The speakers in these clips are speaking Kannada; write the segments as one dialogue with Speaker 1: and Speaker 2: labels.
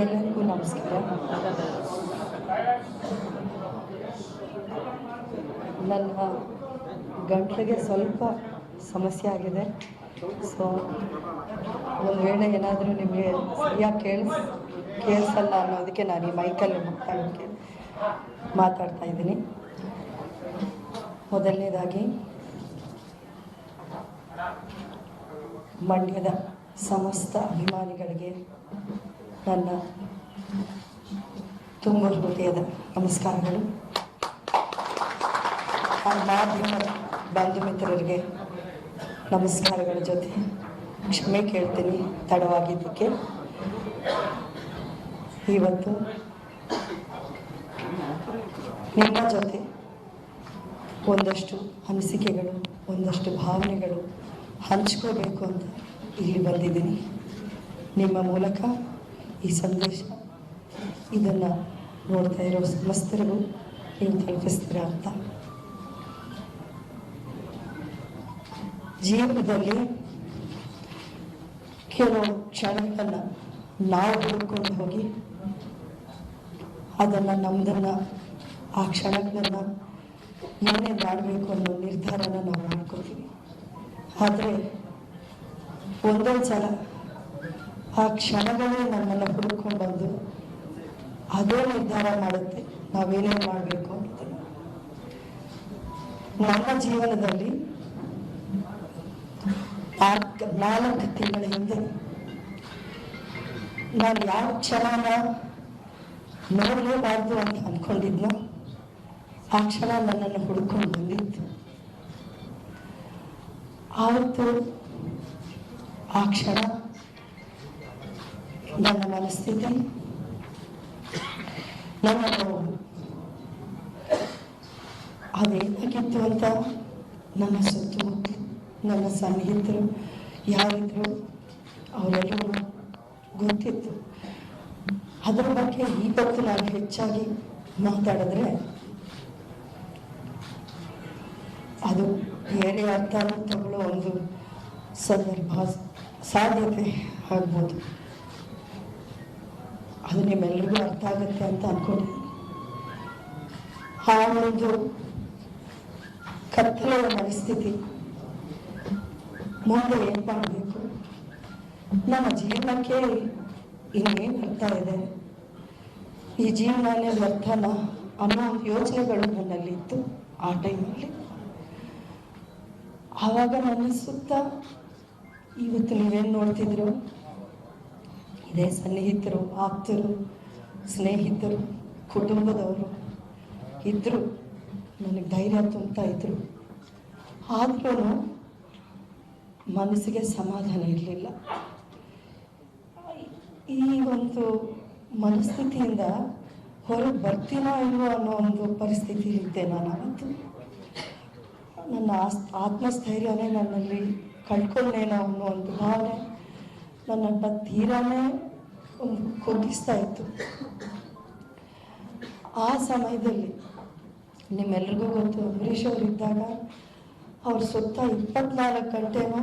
Speaker 1: ಎಲ್ಲರಿಗೂ ನಮಸ್ಕಾರ. ನನ್ನ ಗಂಟಲಿಗೆ ಸ್ವಲ್ಪ ಸಮಸ್ಯೆ ಆಗಿದೆ. ಸೊ ಒಂದು ವೇಳೆ ಏನಾದರೂ ನಿಮಗೆ ಸರಿಯಾಗಿ ಕೇಳಿಸಲ್ಲ ಅನ್ನೋದಕ್ಕೆ ನಾನು ಈ ಮೈಕಲ್ಲಿ ಮಾತಾಡ್ತಾ ಇದ್ದೀನಿ. ಮೊದಲನೇದಾಗಿ ಮಂಡ್ಯದ ಸಮಸ್ತ ಅಭಿಮಾನಿಗಳಿಗೆ ನನ್ನ ತುಂಬ ಹೃದಯದ ನಮಸ್ಕಾರಗಳು. ಮಾಧ್ಯಮ ಬಂಧು ಮಿತ್ರರಿಗೆ ನಮಸ್ಕಾರಗಳ ಜೊತೆ ಕ್ಷಮೆ ಕೇಳ್ತೀನಿ ತಡವಾಗಿದ್ದಕ್ಕೆ. ಇವತ್ತು ನಿಮ್ಮ ಜೊತೆ ಒಂದಷ್ಟು ಅನಿಸಿಕೆಗಳು, ಒಂದಷ್ಟು ಭಾವನೆಗಳು ಹಂಚ್ಕೋಬೇಕು ಅಂತ ಇಲ್ಲಿ ಬಂದಿದ್ದೀನಿ. ನಿಮ್ಮ ಮೂಲಕ ಈ ಸಂದೇಶ ಇದನ್ನು ನೋಡ್ತಾ ಇರೋ ಸಮಸ್ತರಿಗೂ ನೀವು ತಲುಪಿಸ್ತೀರ ಅಂತ. ಜೀವನದಲ್ಲಿ ಕೆಲವು ಕ್ಷಣಗಳನ್ನು ನಾವು ಹುಡ್ಕೊಂಡು ಹೋಗಿ ಅದನ್ನು ನಮ್ಮದನ್ನು ಆ ಕ್ಷಣಗಳನ್ನು ಏನೇ ಮಾಡಬೇಕು ಅನ್ನೋ ನಿರ್ಧಾರನ ನಾವು ಮಾಡ್ಕೋತೀವಿ. ಆದರೆ ಒಂದೊಂದು ಸಲ ಆ ಕ್ಷಣಗಳೇ ನಮ್ಮನ್ನು ಹುಡುಕೊಂಡು ಬಂದು ಅದೇ ನಿರ್ಧಾರ ಮಾಡುತ್ತೆ ನಾವೇನೇನು ಮಾಡಬೇಕು ಅನ್ನೋದನ್ನು. ನನ್ನ ಜೀವನದಲ್ಲಿ 4 ತಿಂಗಳ ಹಿಂದೆ ನಾನು ಯಾವ ಕ್ಷಣನ ನೋಡಲೇಬಾರ್ದು ಅಂತ ಅಂದ್ಕೊಂಡಿದ್ನೋ ಆ ಕ್ಷಣ ನನ್ನನ್ನು ಹುಡ್ಕೊಂಡು ಬಂದಿತ್ತು. ಆವತ್ತು ಆ ಕ್ಷಣ ನನ್ನ ಮನಸ್ಥಿತಿ, ನನ್ನ ನೋವು ಅದೇನಾಗಿತ್ತು ಅಂತ ನನ್ನ ಸುತ್ತಮುತ್ತ ನನ್ನ ಸನ್ನಿಹಿತರು ಯಾರಿದ್ರು ಅವರೆಲ್ಲರೂ ಗೊತ್ತಿತ್ತು. ಅದರ ಬಗ್ಗೆ ಇವತ್ತು ನಾನು ಹೆಚ್ಚಾಗಿ ಮಾತಾಡಿದ್ರೆ ಅದು ಬೇರೆ ಅರ್ಥ ತಗೊಳ್ಳೋ ಒಂದು ಸಂದರ್ಭ ಸಾಧ್ಯತೆ ಆಗ್ಬೋದು. ಅದು ನಿಮ್ಮೆಲ್ಲರಿಗೂ ಅರ್ಥ ಆಗುತ್ತೆ ಅಂತ ಅಂದ್ಕೊಂಡಿದ್ದೀನಿ. ಆ ಒಂದು ಕತ್ತಲೆಯ ಪರಿಸ್ಥಿತಿ ಮುಂದೆ ಏನು ಮಾಡಬೇಕು, ನಮ್ಮ ಜೀವನಕ್ಕೆ ಇನ್ನೇನು ಅರ್ಥ ಇದೆ, ಈ ಜೀವನನೇ ವ್ಯರ್ಥನ ಅನ್ನೋ ಒಂದು ಯೋಚನೆಗಳು ನನ್ನಲ್ಲಿತ್ತು ಆ ಟೈಮಲ್ಲಿ. ಆವಾಗ ನನ್ನ ಸುತ್ತ ಇವತ್ತು ನೀವೇನು ನೋಡ್ತಿದ್ರು ಇದೇ ಸನ್ನಿಹಿತರು, ಆಪ್ತರು, ಸ್ನೇಹಿತರು, ಕುಟುಂಬದವರು ಇದ್ದರು, ನನಗೆ ಧೈರ್ಯ ತುಂಬ್ತಾ ಇದ್ರು. ಆದ್ರೂ ಮನಸ್ಸಿಗೆ ಸಮಾಧಾನ ಇರಲಿಲ್ಲ. ಈ ಒಂದು ಮನಸ್ಥಿತಿಯಿಂದ ಹೊರಗೆ ಬರ್ತೀನೋ ಇಲ್ವೋ ಅನ್ನೋ ಒಂದು ಪರಿಸ್ಥಿತಿಯಲ್ಲಿದ್ದೆ ನಾನು. ಅವತ್ತು ನನ್ನ ಆತ್ಮಸ್ಥೈರ್ಯನೇ ನನ್ನಲ್ಲಿ ಕಳ್ಕೊಂಡೇನೋ ಅನ್ನೋ ಒಂದು ಭಾವನೆ ನನ್ನನ್ನು ತೀರಾನೇ ಒಂದು ಕುಗ್ಗಿಸ್ತಾ ಇತ್ತು. ಆ ಸಮಯದಲ್ಲಿ ನಿಮ್ಮೆಲ್ರಿಗೂ ಗೊತ್ತು, ಅಂಬರೀಷ್ ಅವರು ಇದ್ದಾಗ ಅವ್ರ ಸುತ್ತ 24 ಗಂಟೆನೂ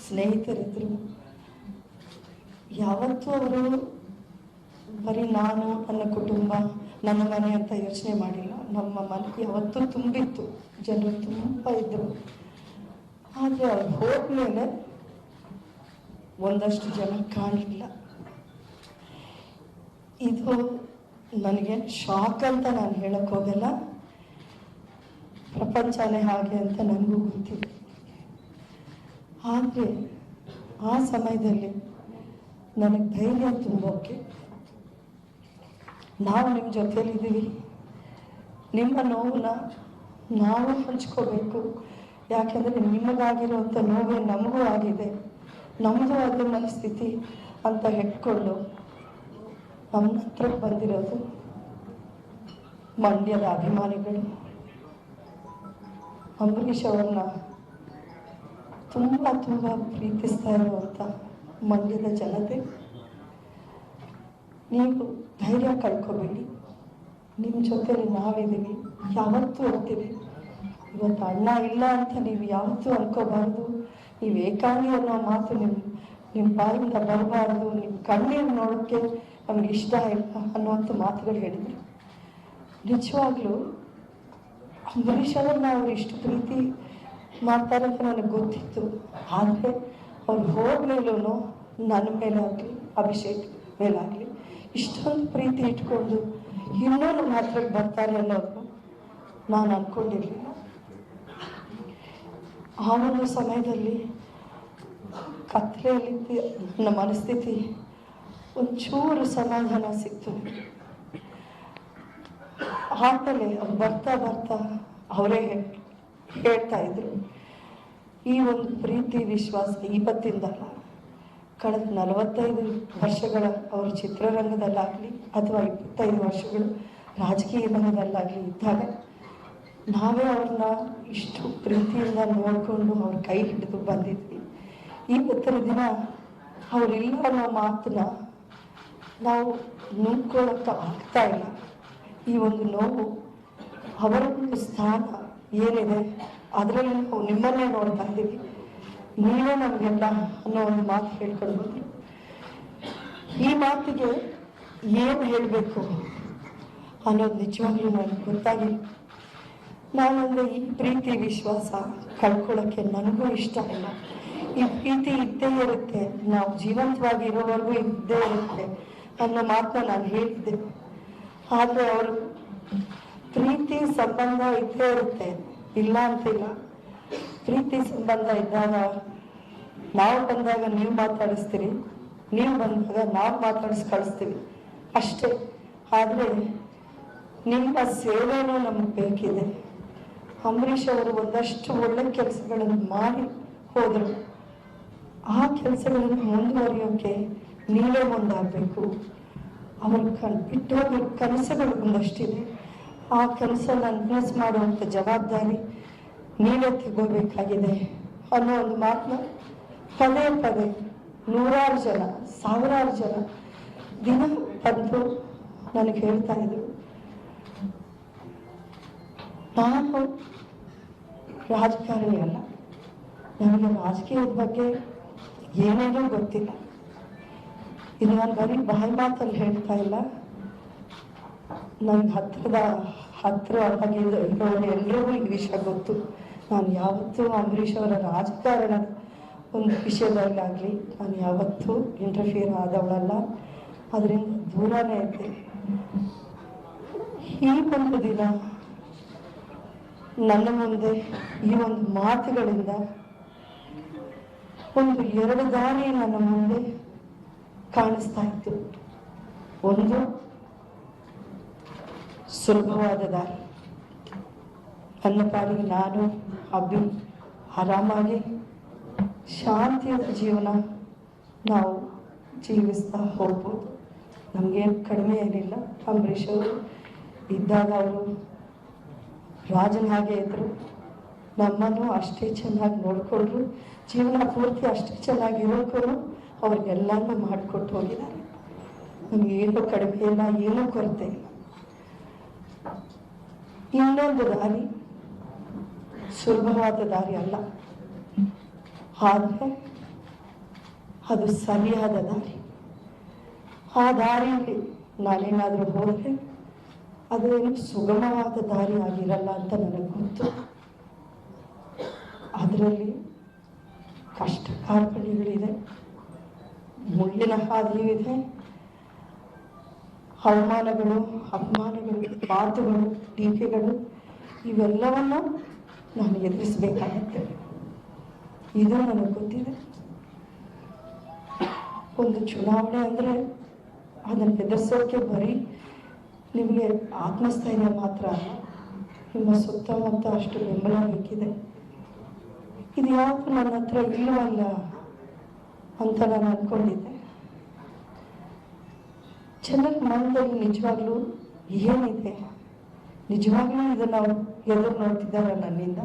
Speaker 1: ಸ್ನೇಹಿತರಿದ್ದರು. ಯಾವತ್ತೂ ಅವರು ಬರೀ ನಾನು, ನನ್ನ ಕುಟುಂಬ, ನನ್ನ ಮನೆ ಅಂತ ಯೋಚನೆ ಮಾಡಿಲ್ಲ. ನಮ್ಮ ಮನೆ ಯಾವತ್ತೂ ತುಂಬಿತ್ತು, ಜನರು ತುಂಬ ಇದ್ದರು. ಆದರೆ ಅವ್ರು ಹೋದ್ಮೇಲೆ ಒಂದಷ್ಟು ಜನ ಕಾಣಲಿಲ್ಲ. ಇದು ನನಗೆ ಶಾಕ್ ಅಂತ ನಾನು ಹೇಳಕ್ಕೆ ಹೋಗಲ್ಲ, ಪ್ರಪಂಚನೇ ಹಾಗೆ ಅಂತ ನನಗೂ ಗೊತ್ತಿದೆ. ಆದರೆ ಆ ಸಮಯದಲ್ಲಿ ನನಗೆ ಧೈರ್ಯ ತುಂಬೋಕ್ಕೆ ನಾವು ನಿಮ್ಮ ಜೊತೆಯಲ್ಲಿದ್ದೀವಿ, ನಿಮ್ಮ ನೋವನ್ನ ನಾವು ಹಂಚ್ಕೋಬೇಕು. ಯಾಕೆಂದರೆ ನಿಮಗಾಗಿರುವಂಥ ನೋವೇ ನಮಗೂ ಆಗಿದೆ, ನಮ್ಮದು ಅದೇ ಮನಸ್ಥಿತಿ ಅಂತ ಹೇಳ್ಕೊಂಡು ನಮ್ಮ ಹತ್ರ ಬಂದಿರೋದು ಮಂಡ್ಯದ ಅಭಿಮಾನಿಗಳು, ಅಂಬರೀಷ್ ಅವ್ರನ್ನ ತುಂಬ ತುಂಬ ಪ್ರೀತಿಸ್ತಾ ಇರುವಂಥ ಮಂಡ್ಯದ ಜನತೆ. ನೀವು ಧೈರ್ಯ ಕಳ್ಕೊಬೇಡಿ, ನಿಮ್ಮ ಜೊತೆಲಿ ನಾವಿದ್ದೀವಿ, ಯಾವತ್ತೂ ಇರ್ತೀವಿ. ಇವತ್ತು ಅಣ್ಣ ಇಲ್ಲ ಅಂತ ನೀವು ಯಾವತ್ತೂ ಅನ್ಕೋಬಾರ್ದು. ನೀವು ಏಕಾಂಗಿ ಅನ್ನೋ ಮಾತು ನಿಮ್ಮ ಬಾಯಿಂದ ಬರಬಾರ್ದು, ನಿಮ್ಮ ಕಣ್ಣೀರು ನೋಡೋಕ್ಕೆ ನಮ್ಗೆ ಇಷ್ಟ ಇಲ್ಲ ಅನ್ನುವಂಥ ಮಾತುಗಳು ಹೇಳಿದರು. ನಿಜವಾಗ್ಲೂ ಅಂಬರೀಷ್ ಅವ್ರನ್ನ ಅವ್ರು ಇಷ್ಟು ಪ್ರೀತಿ ಮಾಡ್ತಾರೆ ಅಂತ ನನಗೆ ಗೊತ್ತಿತ್ತು. ಆದರೆ ಅವ್ರು ಹೋದ್ಮೇಲೂ ನನ್ನ ಮೇಲಾಗಲಿ ಅಭಿಷೇಕ್ ಮೇಲಾಗಲಿ ಇಷ್ಟೊಂದು ಪ್ರೀತಿ ಇಟ್ಕೊಂಡು ಇನ್ನೊಂದು ಮಾತ್ರಕ್ಕೆ ಬರ್ತಾರೆ ಅನ್ನೋದು ನಾನು ಅಂದ್ಕೊಂಡಿರಲಿಲ್ಲ. ಆ ಒಂದು ಸಮಯದಲ್ಲಿ ಕತ್ತಲೆಯಲ್ಲಿ ನನ್ನ ಮನಸ್ಥಿತಿ ಒಂಚೂರು ಸಮಾಧಾನ ಸಿಕ್ತು. ಆಮೇಲೆ ಅವ್ರು ಬರ್ತಾ ಬರ್ತಾ ಅವರೇ ಹೇಳ್ತಾ ಇದ್ರು, ಈ ಒಂದು ಪ್ರೀತಿ ವಿಶ್ವಾಸ ಇವತ್ತಿಂದಲ್ಲ, ಕಳೆದ 45 ವರ್ಷಗಳ ಅವರು ಚಿತ್ರರಂಗದಲ್ಲಾಗಲಿ ಅಥವಾ 25 ವರ್ಷಗಳು ರಾಜಕೀಯ ರಂಗದಲ್ಲಾಗಲಿ ಇದ್ದಾಗ ನಾವೇ ಅವ್ರನ್ನ ಇಷ್ಟು ಪ್ರೀತಿಯಿಂದ ನೋಡಿಕೊಂಡು ಅವ್ರ ಕೈ ಹಿಡಿದು ಬಂದಿದ್ವಿ. ಇವತ್ತಿನ ದಿನ ಅವರಿಲ್ಲ ಅನ್ನೋ ಮಾತನ್ನ ನಾವು ನುಂಗ್ಕೊಳ್ಳೋಕ್ಕೆ ಆಗ್ತಾ ಇಲ್ಲ. ಈ ಒಂದು ನೋವು, ಅವರ ಒಂದು ಸ್ಥಾನ ಏನಿದೆ ಅದರಲ್ಲಿ ನಾವು ನಿಮ್ಮನ್ನೇ ನೋಡ್ತಾ ಇದ್ದೀವಿ, ನೀವೇ ನಮಗೆಲ್ಲ ಅನ್ನೋ ಒಂದು ಮಾತು ಹೇಳ್ಕೊಂಡು ಬಂದರು. ಈ ಮಾತಿಗೆ ಏನು ಹೇಳಬೇಕು ಅನ್ನೋದು ನಿಜವಾಗ್ಲೂ ನನಗೆ ಗೊತ್ತಾಗಿಲ್ಲ. ನಾನಂದರೆ ಈ ಪ್ರೀತಿ ವಿಶ್ವಾಸ ಕಳ್ಕೊಳ್ಳೋಕ್ಕೆ ನನಗೂ ಇಷ್ಟ ಇಲ್ಲ. ಈ ಪ್ರೀತಿ ಇದ್ದೇ ಇರುತ್ತೆ, ನಾವು ಜೀವಂತವಾಗಿ ಇರೋವರೆಗೂ ಇದ್ದೇ ಇರುತ್ತೆ ಅನ್ನೋ ಮಾತನ್ನ ನಾನು ಹೇಳಿದ್ದೆ. ಆದರೆ ಅವರು ಪ್ರೀತಿ ಸಂಬಂಧ ಇದ್ದೇ ಇರುತ್ತೆ, ಇಲ್ಲ ಅಂತಿಲ್ಲ. ಪ್ರೀತಿ ಸಂಬಂಧ ಇದ್ದಾಗ ನಾವು ಬಂದಾಗ ನೀವು ಮಾತಾಡಿಸ್ತೀರಿ, ನೀವು ಬಂದಾಗ ನಾವು ಮಾತಾಡಿಸಿ ಕಳಿಸ್ತೀವಿ ಅಷ್ಟೇ. ಆದರೆ ನಿಮ್ಮ ಸೇವೆನೂ ನಮಗೆ ಬೇಕಿದೆ. ಅಂಬರೀಷ್ ಅವರು ಒಂದಷ್ಟು ಒಳ್ಳೆ ಕೆಲಸಗಳನ್ನು ಮಾಡಿ ಹೋದರು. ಆ ಕೆಲಸಗಳನ್ನು ಮುಂದುವರಿಯೋಕ್ಕೆ ನೀವೇ ಮುಂದಾಗಬೇಕು. ಅವ್ರ ಬಿಟ್ಟೋಗಿ ಕನಸುಗಳು ಒಂದಷ್ಟಿದೆ, ಆ ಕನಸನ್ನು ನನಸು ಮಾಡುವಂಥ ಜವಾಬ್ದಾರಿ ನೀವೇ ತಗೋಬೇಕಾಗಿದೆ ಅನ್ನೋ ಒಂದು ಮಾತನ್ನ ಪದೇ ಪದೇ 100 ಜನ 1000 ಜನ ದಿನ ಬಂದು ನನಗೆ ಹೇಳ್ತಾ ಇದ್ರು. ನಾನು ರಾಜಕಾರಣಿ ಅಲ್ಲ, ನನಗೆ ರಾಜಕೀಯದ ಬಗ್ಗೆ ಏನೇನೂ ಗೊತ್ತಿಲ್ಲ. ಇದು ನಾನು ಬರೀ ಬಾಯಿ ಮಾತಲ್ಲಿ ಹೇಳ್ತಾ ಇಲ್ಲ. ನನಗೆ ಹತ್ತಿರವಾಗಿರೋರು ಎಲ್ರಿಗೂ ಈ ವಿಷಯ ಗೊತ್ತು. ನಾನು ಯಾವತ್ತೂ ಅಂಬರೀಷ್ ಅವರ ರಾಜಕಾರಣದ ಒಂದು ವಿಷಯದಲ್ಲಾಗಲಿ ನಾನು ಯಾವತ್ತೂ ಇಂಟರ್ಫಿಯರ್ ಆದವಳಲ್ಲ, ಅದರಿಂದ ದೂರನೇ ಇದ್ದೆ. ಈ ಒಂದು ದಿನ ನನ್ನ ಮುಂದೆ ಈ ಒಂದು ಮಾತುಗಳಿಂದ ಒಂದು 2 ದಾರಿ ನನ್ನ ಮುಂದೆ ಕಾಣಿಸ್ತಾ ಇತ್ತು. ಒಂದು ಸುಲಭವಾದ ದಾರಿ, ನನ್ನ ಪಾಡಿಗೆ ನಾನು ಅಬ್ಬಿ ಆರಾಮಾಗಿ ಶಾಂತಿಯಾದ ಜೀವನ ನಾವು ಜೀವಿಸ್ತಾ ಹೋಗ್ಬೋದು. ನಮಗೇನು ಕಡಿಮೆ ಏನಿಲ್ಲ. ಅಂಬರೀಷ್ ಅವರು ಇದ್ದಾಗ ಅವರು ರಾಜನ ಹಾಗೆ ಇದ್ದರು, ನಮ್ಮನ್ನು ಅಷ್ಟೇ ಚೆನ್ನಾಗಿ ನೋಡಿಕೊಂಡ್ರು, ಜೀವನ ಪೂರ್ತಿ ಅಷ್ಟೇ ಚೆನ್ನಾಗಿರೋಕ್ಕೂ ಅವ್ರಿಗೆಲ್ಲನೂ ಮಾಡಿಕೊಟ್ಟು ಹೋಗಿದ್ದಾರೆ. ನಮಗೇನು ಕಡಿಮೆ ಇಲ್ಲ, ಏನೂ ಕೊರತೆ ಇಲ್ಲ. ಇನ್ನೊಂದು ದಾರಿ ಸುಲಭವಾದ ದಾರಿ ಅಲ್ಲ, ಆದರೆ ಅದು ಸರಿಯಾದ ದಾರಿ. ಆ ದಾರಿಯಲ್ಲಿ ನಾನೇನಾದರೂ ಹೋದರೆ ಅದೇನು ಸುಗಮವಾದ ದಾರಿ ಆಗಿರಲ್ಲ ಅಂತ ನನಗೆ ಗೊತ್ತು. ಅದರಲ್ಲಿ ಕಷ್ಟ ಕಾರ್ಪಣ್ಯಗಳಿದೆ, ಮುಳ್ಳಿನ ಹಾದಿಯೂ ಇದೆ, ಅವಮಾನಗಳು, ಅಪಮಾನಗಳು, ಮಾತುಗಳು, ಟೀಕೆಗಳು ಇವೆಲ್ಲವನ್ನು ನಾನು ಎದುರಿಸಬೇಕಾಗತ್ತೆ. ಇದು ನನಗೆ ಗೊತ್ತಿದೆ. ಒಂದು ಚುನಾವಣೆ ಅಂದರೆ ಅದನ್ನು ಎದುರಿಸೋಕೆ ಬರೀ ನಿಮಗೆ ಆತ್ಮಸ್ಥೈರ್ಯ ಮಾತ್ರ ಅಲ್ಲ, ನಿಮ್ಮ ಸುತ್ತಮುತ್ತ ಅಷ್ಟು ಬೆಂಬಲ ಬೇಕಿದೆ. ಇದು ಯಾವುದು ನನ್ನ ಹತ್ರ ಇಲ್ಲವಲ್ಲ ಅಂತ ನಾನು ಅಂದ್ಕೊಂಡಿದ್ದೆ. ಜನರ ಮನದಲ್ಲಿ ನಿಜವಾಗ್ಲೂ ಏನಿದೆ, ನಿಜವಾಗ್ಲೂ ಇದನ್ನು ಅವ್ರು ಎದುರು ನೋಡ್ತಿದ್ದಾರೆ ನನ್ನಿಂದ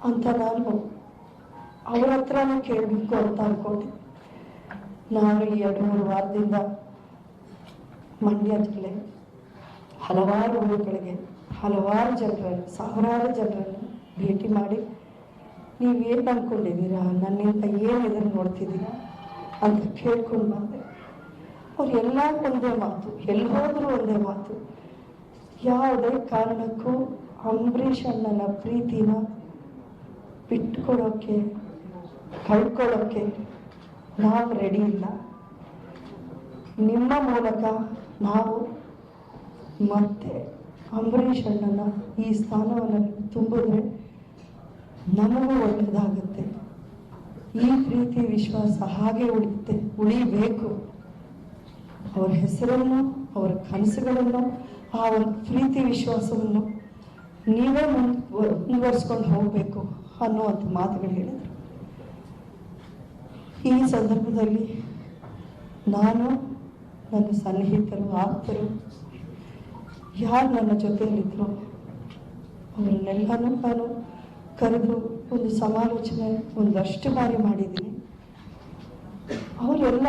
Speaker 1: ಅಂತ ನಾನು ಅವ್ರ ಹತ್ರನೂ ಕೇಳಬೇಕು ಅಂತ ಅಂದ್ಕೊಂಡೆ. ನಾನು ಈ 2-3 ವಾರದಿಂದ ಮಂಡ್ಯ ಜಿಲ್ಲೆ ಹಲವಾರು ಊರುಗಳಿಗೆ ಹಲವಾರು ಜನರನ್ನು, ಸಾವಿರಾರು ಜನರನ್ನು ಭೇಟಿ ಮಾಡಿ ನೀವೇನು ಅಂದ್ಕೊಂಡಿದ್ದೀರಾ, ನನ್ನಿಂದ ಏನು ಇದನ್ನು ನೋಡ್ತಿದ್ದೀರಾ ಅಂತ ಕೇಳ್ಕೊಂಡು ಬಂದೆ. ಅವ್ರು ಎಲ್ಲ ಒಂದೇ ಮಾತು, ಎಲ್ಲಿ ಹೋದರೂ ಒಂದೇ ಮಾತು, ಯಾವುದೇ ಕಾರಣಕ್ಕೂ ಅಂಬರೀಷ್ ಅಣ್ಣನ ಪ್ರೀತಿನ ಬಿಟ್ಕೊಡೋಕ್ಕೆ ಕಳ್ಕೊಳ್ಳೋಕ್ಕೆ ನಾವು ರೆಡಿ ಇಲ್ಲ. ನಿಮ್ಮ ಮೂಲಕ ನಾವು ಮತ್ತೆ ಅಂಬರೀಷ್ ಅಣ್ಣನ ಈ ಸ್ಥಾನವನ್ನು ತುಂಬಿದ್ರೆ ನಮಗೂ ಒಳ್ಳೆಯದಾಗುತ್ತೆ. ಈ ಪ್ರೀತಿ ವಿಶ್ವಾಸ ಹಾಗೆ ಉಳಿಬೇಕು. ಅವರ ಹೆಸರನ್ನು, ಅವರ ಕನಸುಗಳನ್ನು, ಆ ಒಂದು ಪ್ರೀತಿ ವಿಶ್ವಾಸವನ್ನು ನೀವೇ ಮುಂದುವರಿಸ್ಕೊಂಡು ಹೋಗಬೇಕು ಅನ್ನುವಂಥ ಮಾತುಗಳು ಹೇಳಿದರು. ಈ ಸಂದರ್ಭದಲ್ಲಿ ನಾನು, ನನ್ನ ಸನ್ನಿಹಿತರು, ಆಪ್ತರು ಯಾರು ನನ್ನ ಜೊತೆಯಲ್ಲಿದ್ದರು ಅವರನ್ನೆಲ್ಲನೂ ನಾನು ಕರೆದು ಒಂದು ಸಮಾಲೋಚನೆ ಒಂದಷ್ಟು ಬಾರಿ ಮಾಡಿದ್ದೀನಿ. ಅವರೆಲ್ಲ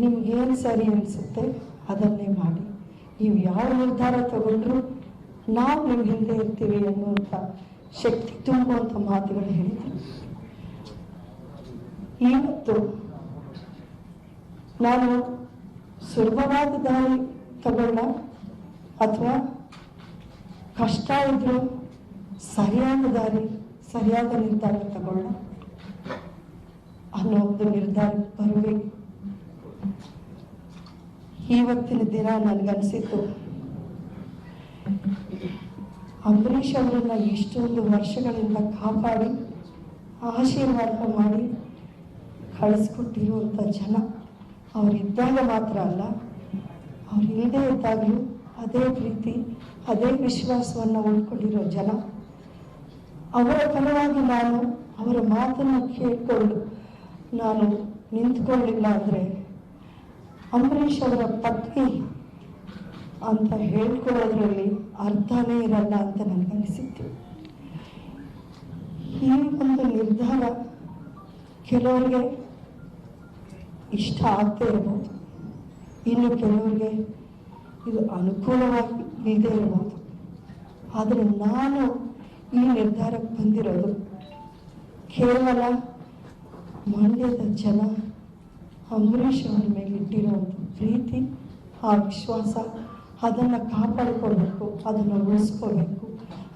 Speaker 1: ನಿಮ್ಗೇನು ಸರಿ ಅನಿಸುತ್ತೆ ಅದನ್ನೇ ಮಾಡಿ, ನೀವು ಯಾವ ನಿರ್ಧಾರ ತಗೊಂಡ್ರು ನಾವು ನಿಮ್ಮ ಹಿಂದೆ ಇರ್ತೀವಿ ಅನ್ನುವಂಥ ಶಕ್ತಿ ತುಂಬುವಂಥ ಮಾತುಗಳು ಹೇಳಿದರು. ಇವತ್ತು ನಾನು ಸುಲಭವಾದ ದಾರಿ ತಗೊಳ್ಳ ಅಥವಾ ಕಷ್ಟ ಇದ್ರು ಸರಿಯಾದ ದಾರಿ, ಸರಿಯಾದ ನಿರ್ಧಾರ ತಗೊಳ್ಳ ಅನ್ನೋ ಒಂದು ನಿರ್ಧಾರ ಬರಬೇಕು. ಇವತ್ತಿನ ದಿನ ನನಗನ್ಸಿತ್ತು, ಅಂಬರೀಷ್ ಅವರನ್ನ ಇಷ್ಟೊಂದು ವರ್ಷಗಳಿಂದ ಕಾಪಾಡಿ ಆಶೀರ್ವಾದ ಮಾಡಿ ಕಳಿಸ್ಕೊಟ್ಟಿರುವಂಥ ಜನ, ಅವರಿದ್ದಾಗ ಮಾತ್ರ ಅಲ್ಲ, ಅವ್ರು ಇಲ್ಲದೆ ಇದ್ದಾಗಲೂ ಅದೇ ಪ್ರೀತಿ, ಅದೇ ವಿಶ್ವಾಸವನ್ನು ಉಳ್ಕೊಂಡಿರೋ ಜನ. ಅವರ ಪರವಾಗಿ ನಾನು ಅವರ ಮಾತನ್ನು ಕೇಳಿಕೊಂಡು ನಾನು ನಿಂತ್ಕೊಳ್ಳಿಲ್ಲ ಅಂದರೆ ಅಂಬರೀಷ್ ಅವರ ಪತ್ನಿ ಅಂತ ಹೇಳ್ಕೊಳ್ಳೋದ್ರಲ್ಲಿ ಅರ್ಥನೇ ಇರಲ್ಲ ಅಂತ ನನಗನಿಸಿತ್ತು. ಈ ಒಂದು ನಿರ್ಧಾರ ಕೆಲವರಿಗೆ ಇಷ್ಟ ಆಗದೆ ಇರ್ಬೋದು, ಇನ್ನು ಕೆಲವರಿಗೆ ಇದು ಅನುಕೂಲವಾಗಿ ಇಲ್ಲದೆ ಇರ್ಬೋದು. ಆದರೆ ನಾನು ಈ ನಿರ್ಧಾರಕ್ಕೆ ಬಂದಿರೋದು ಕೇವಲ ಮಂಡ್ಯದ ಜನ ಅಂಬರೀಷ್ ಅವರ ಮೇಲೆ ಇಟ್ಟಿರುವಂಥ ಪ್ರೀತಿ, ಆ ವಿಶ್ವಾಸ, ಅದನ್ನು ಕಾಪಾಡಿಕೊಳ್ಬೇಕು, ಅದನ್ನು ಉಳಿಸ್ಕೋಬೇಕು,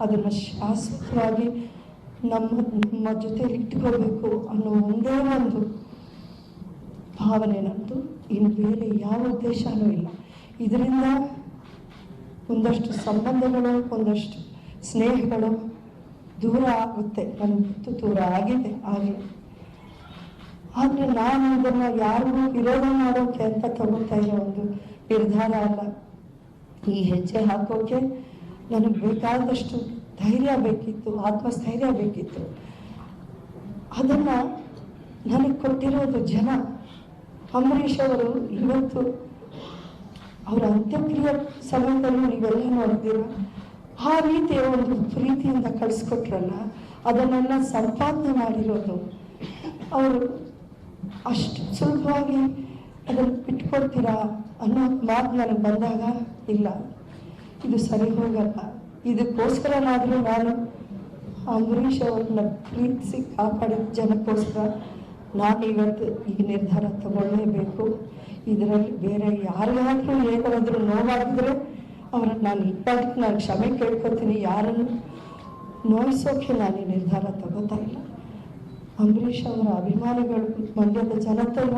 Speaker 1: ಅದನ್ನು ಶಾಶ್ವತವಾಗಿ ನಮ್ಮ ಜೊತೆಲಿ ಇಟ್ಕೋಬೇಕು ಅನ್ನೋ ಒಂದೇ ಒಂದು ಭಾವನೆ ನಮ್ಮದು. ಇನ್ನು ಬೇರೆ ಯಾವ ಉದ್ದೇಶನೂ ಇಲ್ಲ. ಇದರಿಂದ ಒಂದಷ್ಟು ಸಂಬಂಧಗಳು, ಒಂದಷ್ಟು ಸ್ನೇಹಗಳು ದೂರ ಆಗುತ್ತೆ, ನನಗೆ ಗೊತ್ತು, ದೂರ ಆಗಿದೆ. ಆದರೆ ನಾನು ಇದನ್ನು ಯಾರಿಗೂ ವಿರೋಧ ಮಾಡೋಕೆ ಅಂತ ತಗೋತಾ ಇರೋ ಒಂದು ನಿರ್ಧಾರ ಅಲ್ಲ. ಈ ಹೆಜ್ಜೆ ಹಾಕೋಕೆ ನನಗೆ ಬೇಕಾದಷ್ಟು ಧೈರ್ಯ ಬೇಕಿತ್ತು, ಆತ್ಮಸ್ಥೈರ್ಯ ಬೇಕಿತ್ತು. ಅದನ್ನು ನನಗೆ ಕೊಟ್ಟಿರೋದು ಜನ. ಅಂಬರೀಷ್ ಅವರು ಇವತ್ತು ಅವರ ಅಂತ್ಯಕ್ರಿಯೆ ಸಮಯದಲ್ಲೂ ನೀವೆಲ್ಲ ನೋಡಿದ್ದೀರ, ಆ ರೀತಿಯ ಒಂದು ಪ್ರೀತಿಯಿಂದ ಕಳಿಸ್ಕೊಟ್ರಲ್ಲ, ಅದನ್ನೆಲ್ಲ ಸಂಪಾದನೆ ಮಾಡಿರೋದು ಅವರು. ಅಷ್ಟು ಸುಲಭವಾಗಿ ಅದನ್ನು ಬಿಟ್ಕೊಡ್ತೀರಾ ಅನ್ನೋ ಮಾತು ನನಗೆ ಬಂದಾಗ, ಇಲ್ಲ, ಇದು ಸರಿ ಹೋಗಲ್ಲ. ಇದಕ್ಕೋಸ್ಕರನಾದರೂ ನಾನು ಅಂಬರೀಷ್ ಅವ್ರನ್ನ ಪ್ರೀತಿಸಿ ಕಾಪಾಡಿದ ಜನಕ್ಕೋಸ್ಕರ ನಾನು ಇವತ್ತು ಈ ನಿರ್ಧಾರ ತಗೊಳ್ಳೇಬೇಕು. ಇದರಲ್ಲಿ ಬೇರೆ ಯಾರಿಗಾದ್ರೂ ಏನಾದರೂ ನೋವಾಗಿದ್ರೆ ಅವರನ್ನು ನಾನು ಇಟ್ಟಾಗಿ ನಾನು ಕ್ಷಮೆ ಕೇಳ್ಕೊತೀನಿ. ಯಾರನ್ನು ನೋಯಿಸೋಕೆ ನಾನು ಈ ನಿರ್ಧಾರ ತಗೋತಾ ಇಲ್ಲ. ಅಂಬರೀಷ್ ಅವರ ಅಭಿಮಾನಿಗಳು, ಮಂಡ್ಯದ ಜನತೆನ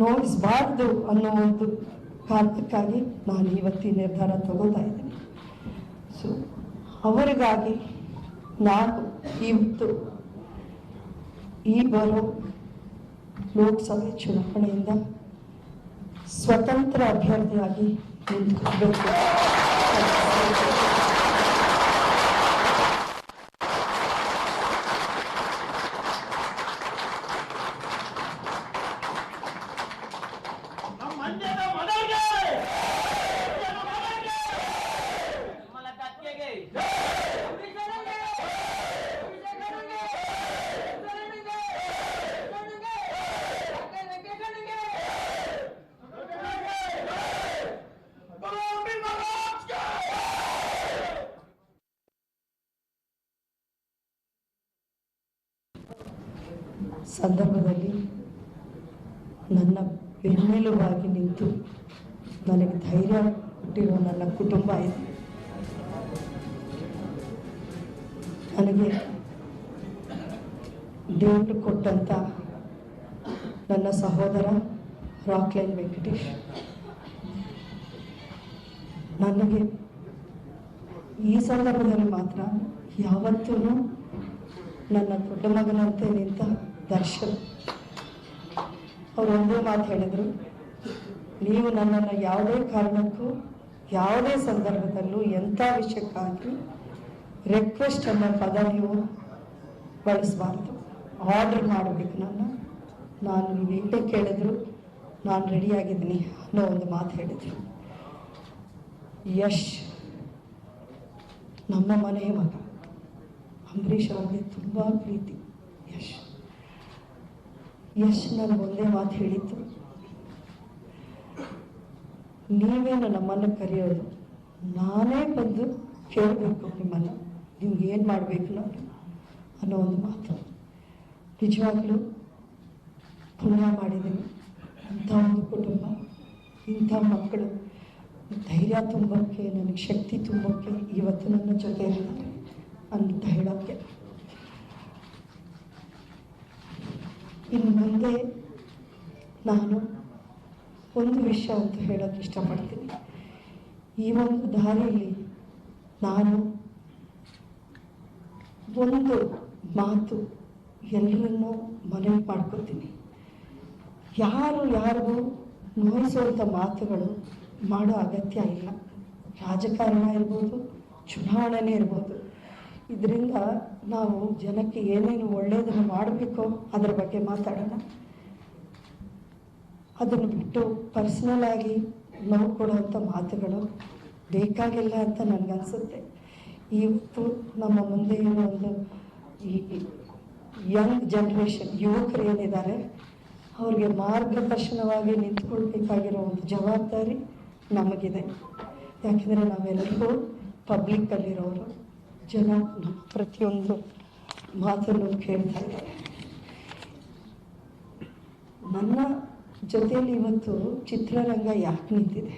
Speaker 1: ನೋಯಿಸಬಾರ್ದು ಅನ್ನೋ ಒಂದು ಕಾರಣಕ್ಕಾಗಿ ನಾನು ಇವತ್ತು ಈ ನಿರ್ಧಾರ ತಗೋತಾ ಇದ್ದೀನಿ. ಸೊ ಅವರಿಗಾಗಿ ನಾನು ಇವತ್ತು ಈ ಬರೋ ಲೋಕಸಭೆ ಚುನಾವಣೆಯಿಂದ ಸ್ವತಂತ್ರ ಅಭ್ಯರ್ಥಿಯಾಗಿ ನಿಂತ್ಕೊಳ್ಬೇಕು. ಸಂದರ್ಭದಲ್ಲಿ ನನ್ನ ಬೆನ್ನೆಲುಬಾಗಿ ನಿಂತು ನನಗೆ ಧೈರ್ಯ ಕೊಟ್ಟಿರೋ ನನ್ನ ಕುಟುಂಬ ಇದೆ. ನನಗೆ ದೇವರು ಕೊಟ್ಟಂಥ ನನ್ನ ಸಹೋದರ ರಾಕ್ಲೈನ್ ವೆಂಕಟೇಶ್, ನನಗೆ ಈ ಸಂದರ್ಭದಲ್ಲಿ ಮಾತ್ರ ಯಾವತ್ತೂ ನನ್ನ ದೊಡ್ಡ ಮಗನಂತೆ ನಿಂತ ದರ್ಶನ್ ಅವರು ಒಂದೇ ಮಾತು ಹೇಳಿದರು, ನೀವು ನನ್ನನ್ನು ಯಾವುದೇ ಕಾರಣಕ್ಕೂ ಯಾವುದೇ ಸಂದರ್ಭದಲ್ಲೂ ಎಂಥ ವಿಷಯಕ್ಕಾಗಿ ರಿಕ್ವೆಸ್ಟ್ ಅನ್ನೋ ಪದ ನೀವು ಬಳಸಬಾರ್ದು, ಆರ್ಡರ್ ಮಾಡಬೇಕು. ನಾನು ನೀವೇ ಕೇಳಿದ್ರು ನಾನು ರೆಡಿಯಾಗಿದ್ದೀನಿ ಅನ್ನೋ ಒಂದು ಮಾತು ಹೇಳಿದರು. ಯಶ್ ನಮ್ಮ ಮನೆಯ ಮಗ, ಅಂಬರೀಷ್ ಅವ್ರಿಗೆ ತುಂಬ ಪ್ರೀತಿ. ಯಶ್ ನನಗೆ ಒಂದೇ ಮಾತು ಹೇಳಿತ್ತು, ನೀವೇನು ನಮ್ಮನ್ನು ಕರೆಯೋದು, ನಾನೇ ಬಂದು ಕೇಳಬೇಕು ನಿಮ್ಮನ್ನು, ನಿಮ್ಗೆ ಏನು ಮಾಡಬೇಕು ನಾನು ಅನ್ನೋ ಒಂದು ಮಾತು. ನಿಜವಾಗ್ಲೂ ಪುಣ್ಯ ಮಾಡಿದ್ದೀನಿ. ಇಂಥ ಒಂದು ಕುಟುಂಬ, ಇಂಥ ಮಕ್ಕಳು ಧೈರ್ಯ ತುಂಬೋಕ್ಕೆ, ನನಗೆ ಶಕ್ತಿ ತುಂಬೋಕ್ಕೆ ಇವತ್ತು ನನ್ನ ಜೊತೆ ಇದ್ದಾರೆ ಅಂತ ಹೇಳೋಕ್ಕೆ. ಇನ್ನು ಮುಂದೆ ನಾನು ಒಂದು ವಿಷಯ ಅಂತ ಹೇಳೋಕ್ಕೆ ಇಷ್ಟಪಡ್ತೀನಿ. ಈ ಒಂದು ದಾರಿಯಲ್ಲಿ ನಾನು ಒಂದು ಮಾತು ಎಲ್ಲರನ್ನೂ ಮನವಿ ಮಾಡ್ಕೊತೀನಿ, ಯಾರಿಗೂ ನೋಯಿಸುವಂಥ ಮಾತುಗಳು ಮಾಡೋ ಅಗತ್ಯ ಇಲ್ಲ. ರಾಜಕಾರಣ ಇರ್ಬೋದು, ಚುನಾವಣೆನೇ ಇರ್ಬೋದು, ಇದರಿಂದ ನಾವು ಜನಕ್ಕೆ ಏನೇನು ಒಳ್ಳೆಯದನ್ನು ಮಾಡಬೇಕೋ ಅದರ ಬಗ್ಗೆ ಮಾತಾಡೋಣ. ಅದನ್ನು ಬಿಟ್ಟು ಪರ್ಸ್ನಲ್ ಆಗಿ ನೋವು ಕೊಡುವಂಥ ಮಾತುಗಳು ಬೇಕಾಗಿಲ್ಲ ಅಂತ ನನಗನ್ಸುತ್ತೆ. ಇವತ್ತು ನಮ್ಮ ಮುಂದೆ ಏನೋ ಒಂದು ಈ ಯಂಗ್ ಜನ್ರೇಷನ್ ಯುವಕರು ಏನಿದ್ದಾರೆ ಅವ್ರಿಗೆ ಮಾರ್ಗದರ್ಶನವಾಗಿ ನಿಂತ್ಕೊಳ್ಬೇಕಾಗಿರೋ ಒಂದು ಜವಾಬ್ದಾರಿ ನಮಗಿದೆ. ಯಾಕೆಂದರೆ ನಾವೆಲ್ಲರಿಗೂ ಪಬ್ಲಿಕ್ಕಲ್ಲಿರೋರು, ಜನ ಪ್ರತಿಯೊಂದು ಮಾತನ್ನು ಕೇಳ್ತಾ ಇದ್ದಾರೆ. ನನ್ನ ಜೊತೆಯಲ್ಲಿ ಇವತ್ತು ಚಿತ್ರರಂಗ ಯಾಕೆ ನಿಂತಿದೆ,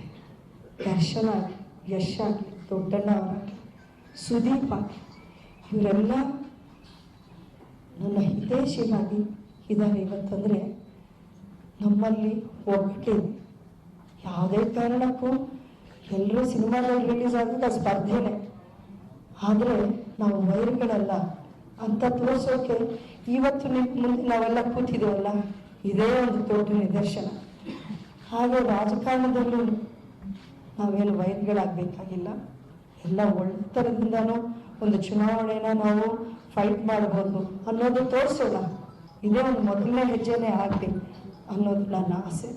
Speaker 1: ದರ್ಶನ ಆಗಲಿ, ಯಶ್ ಆಗಲಿ, ದೊಡ್ಡಣ್ಣ ಅವರಾಗಲಿ, ಸುದೀಪ್ ಆಗಲಿ, ಇವರೆಲ್ಲ ನನ್ನ ಹಿತೈಷಿಯಾಗಿ ಇದ್ದಾರೆ ಇವತ್ತಂದರೆ ನಮ್ಮಲ್ಲಿ ಒಗ್ಗಟ್ಟಿದೆ. ಯಾವುದೇ ಕಾರಣಕ್ಕೂ ಎಲ್ಲರೂ ಸಿನಿಮಾಗಳು ರಿಲೀಸ್ ಆಗುತ್ತೆ ಸ್ಪರ್ಧೆನೇ, ಆದರೆ ನಾವು ವೈರಿಗಳಲ್ಲ ಅಂತ ತೋರಿಸೋಕೆ ಇವತ್ತು ನಿಮ್ಮ ಮುಂದೆ ನಾವೆಲ್ಲ ಕೂತಿದ್ದೇವಲ್ಲ, ಇದೇ ಒಂದು ದೊಡ್ಡ ನಿದರ್ಶನ. ಹಾಗೆ ರಾಜಕಾರಣದಲ್ಲೂ ನಾವೇನು ವೈರಿಗಳಾಗಬೇಕಾಗಿಲ್ಲ, ಎಲ್ಲ ಒಳ್ಳೆತನದಿಂದನೂ ಒಂದು ಚುನಾವಣೆನ ನಾವು ಫೈಟ್ ಮಾಡ್ಬೋದು ಅನ್ನೋದು ತೋರಿಸೋಣ. ಇದೇ ಒಂದು ಮೊದಲನೇ ಹೆಜ್ಜೆನೇ ಆಗಲಿ ಅನ್ನೋದು ನನ್ನ ಆಸೆ.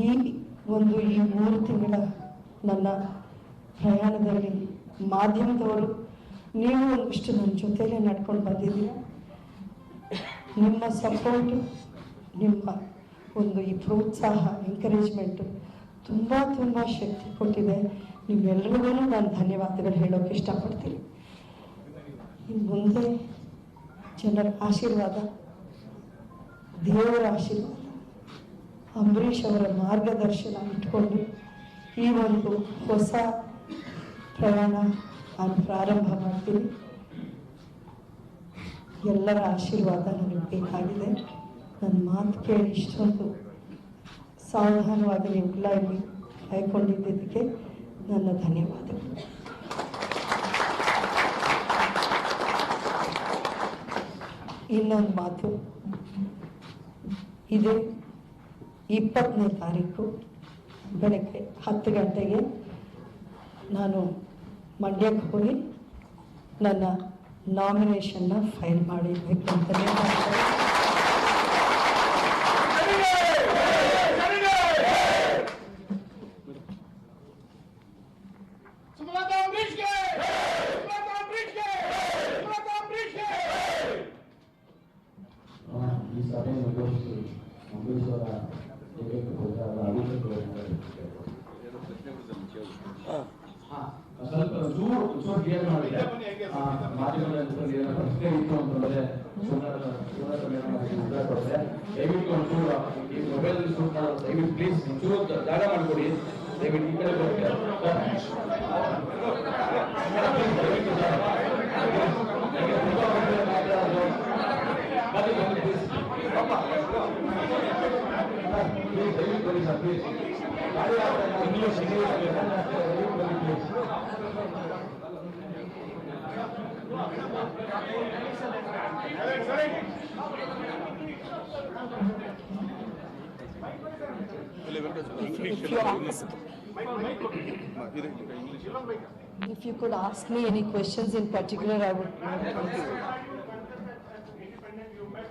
Speaker 1: ಈ 3 ತಿಂಗಳ ನನ್ನ ಪ್ರಯಾಣದಲ್ಲಿ ಮಾಧ್ಯಮದವರು ನೀವು ಒಂದಿಷ್ಟು ನನ್ನ ಜೊತೆಲೇ ನಡ್ಕೊಂಡು ಬಂದಿದ್ದೀರ. ನಿಮ್ಮ ಸಪೋರ್ಟು, ನಿಮ್ಮ ಒಂದು ಈ ಪ್ರೋತ್ಸಾಹ, ಎಂಕರೇಜ್ಮೆಂಟು ತುಂಬ ಶಕ್ತಿ ಕೊಟ್ಟಿದೆ. ನಿಮ್ಮೆಲ್ಲರಿಗೂ ನಾನು ಧನ್ಯವಾದಗಳು ಹೇಳೋಕ್ಕೆ ಇಷ್ಟಪಡ್ತೀನಿ. ಇನ್ನು ಮುಂದೆ ಜನರ ಆಶೀರ್ವಾದ, ದೇವರ ಆಶೀರ್ವಾದ, ಅಂಬರೀಷ್ ಅವರ ಮಾರ್ಗದರ್ಶನ ಇಟ್ಕೊಂಡು ಈ ಒಂದು ಹೊಸ ಪ್ರಯಾಣ ನಾನು ಪ್ರಾರಂಭ ಮಾಡ್ತೀನಿ. ಎಲ್ಲರ ಆಶೀರ್ವಾದ ನನಗೆ ಬೇಕಾಗಿದೆ. ನನ್ನ ಮಾತು ಕೇಳಿ ಇಷ್ಟೊಂದು ಸಾವಧಾನವಾಗಿ ನೀವೆಲ್ಲ ಇಲ್ಲಿ ಕಾಯ್ಕೊಂಡಿದ್ದಕ್ಕೆ ನನ್ನ ಧನ್ಯವಾದಗಳು. ಇನ್ನೊಂದು ಮಾತು, ಇದೇ 20ನೇ ತಾರೀಕು ಬೆಳಗ್ಗೆ 10 ಗಂಟೆಗೆ ನಾನು ಮಂಡ್ಯಕ್ಕೆ ಹೋಗಿ ನನ್ನ ನಾಮಿನೇಷನ್ನ ಫೈಲ್ ಮಾಡಿರ್ಬೇಕು ಅಂತಲೇ ಮಾಡ್ತಾರೆ.
Speaker 2: ಈ ಸಭೆಯನ್ನು ಘೋಷಿಸಿ ಅಂಬರೀಶ್ವರ ಸ್ವಲ್ಪ ಚೂರು ಕ್ಲಿಯರ್ ಮಾಡಿದೆ. ಮಾಧ್ಯಮದ ಪ್ರಶ್ನೆ ಇತ್ತು ಅಂತಂದ್ರೆ ದಯವಿಟ್ಟು ಒಂಚೂರು ಈ ಮೊಬೈಲ್ ಶೂಟ್ ಮಾಡೋದು ದಯವಿಟ್ಟು ಪ್ಲೀಸ್ ಒಂಚೂರು ಜಾಗ ಮಾಡಿಕೊಡಿ ದಯವಿಟ್ಟು ಈ ಕಡೆ ಬರುತ್ತೆ
Speaker 1: If you could ask me any questions in particular, I would.
Speaker 3: Independent, you met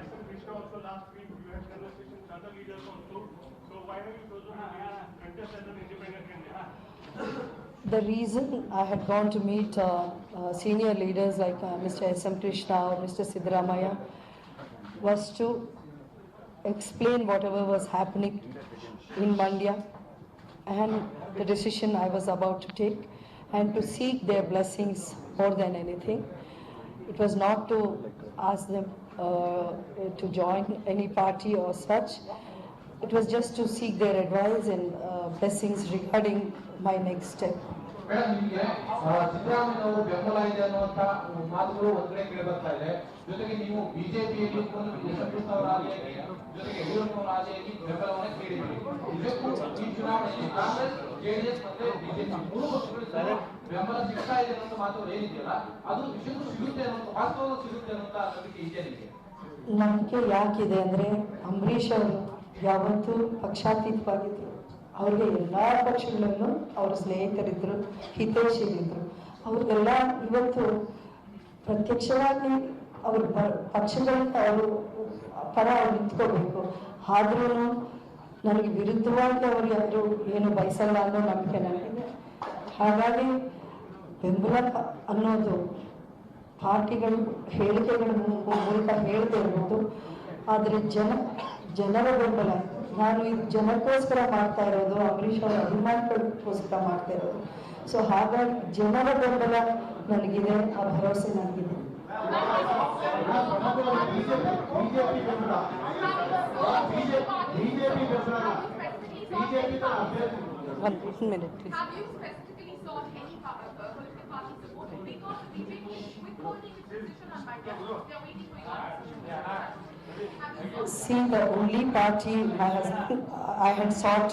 Speaker 3: SM Krishna also last week. You had conversations with other leaders also. So why have you chosen to contest as an independent candidate?
Speaker 1: The reason I had gone to meet senior leaders like Mr. SM Krishna or Mr. Siddaramaiah was to explain whatever was happening in Mandya and the decision I was about to take, and to seek their blessings more than anything. It was not to ask them to join any party or such. It was just to seek their advice and blessings regarding my next step.
Speaker 4: Madam ನಿಮಗೆ ಸಿದ್ದರಾಮಯ್ಯ ಅವರು ಬೆಂಬಲ ಇದೆ ಅನ್ನುವಂತ ಮಾತುಗಳು ಒಂದ್ ಕಡೆ ಕೇಳಿ ಬರ್ತಾ ಇದೆ. ಜೊತೆಗೆ ನೀವು ಬಿಜೆಪಿಯಲ್ಲಿ ಜೊತೆಗೆ ಯಡಿಯೂರಪ್ಪ ಆದಿಯಾಗಿ ಬೆಂಬಲವನ್ನು ಕೇಳಿದ್ರಿ. ಇದಕ್ಕೂ ಈ ಚುನಾವಣೆಯಲ್ಲಿ ಕಾಂಗ್ರೆಸ್, ಜೆಡಿಎಸ್ ಮತ್ತೆ ಬಿಜೆಪಿ ಮೂರು ಪಕ್ಷಗಳಿಂದ ಬೆಂಬಲ ಸಿಗ್ತಾ ಇದೆ ಅನ್ನೋ ಮಾತುಗಳು ಏನಿದೆಯಲ್ಲ ಅದು ನಿಜಕ್ಕೂ ಸಿಗುತ್ತೆ ಅನ್ನೋ ವಾಸ್ತವ ಸಿಗುತ್ತೆ ಅನ್ನೋ ನಂಬಿಕೆ ಇದೆ ನಿಮಗೆ?
Speaker 1: ನಂಬಿಕೆ ಯಾಕಿದೆ ಅಂದರೆ ಅಂಬರೀಷ್ ಅವರು ಯಾವತ್ತೂ ಪಕ್ಷಾತೀತವಾಗಿದ್ದರು. ಅವ್ರಿಗೆ ಎಲ್ಲ ಪಕ್ಷಗಳಲ್ಲೂ ಅವರ ಸ್ನೇಹಿತರಿದ್ದರು, ಹಿತೈಷಿಗಳಿದ್ದರು. ಅವ್ರಿಗೆಲ್ಲ ಇವತ್ತು ಪ್ರತ್ಯಕ್ಷವಾಗಿ ಅವ್ರ ಪಕ್ಷಗಳಿಂದ ಅವರು ಪರ ಅವ್ರು ನಿಂತ್ಕೋಬೇಕು. ಆದ್ರೂ ನನಗೆ ವಿರುದ್ಧವಾಗಿ ಅವರು ಯಾರು ಏನು ಬಯಸಲ್ಲ ಅನ್ನೋ ನಂಬಿಕೆ ನನಗಿದೆ. ಹಾಗಾಗಿ ಬೆಂಬಲ ಅನ್ನೋದು ಪಾರ್ಟಿಗಳು ಹೇಳಿಕೆಗಳ ಮೂಲಕ ಹೇಳ್ತಾ ಇರ್ಬೋದು, ಆದರೆ ಜನರ ಬೆಂಬಲ. ನಾನು ಇದು ಜನಕ್ಕೋಸ್ಕರ ಮಾಡ್ತಾ ಇರೋದು, ಅಂಬರೀಷ್ ಅವರ ಅಭಿಮಾನಿಗಳಿಗೋಸ್ಕರ ಮಾಡ್ತಾ ಇರೋದು. ಸೊ ಹಾಗಾಗಿ ಜನರ ಬೆಂಬಲ ನನಗಿದೆ, ಆ ಭರವಸೆ ನನಗಿದೆ. One minute, please.
Speaker 5: Have you specifically sought any political party support? Because the BJP is withholding its position on Mandya. They are waiting for your decision. Have you sought?
Speaker 1: See, the only party I had sought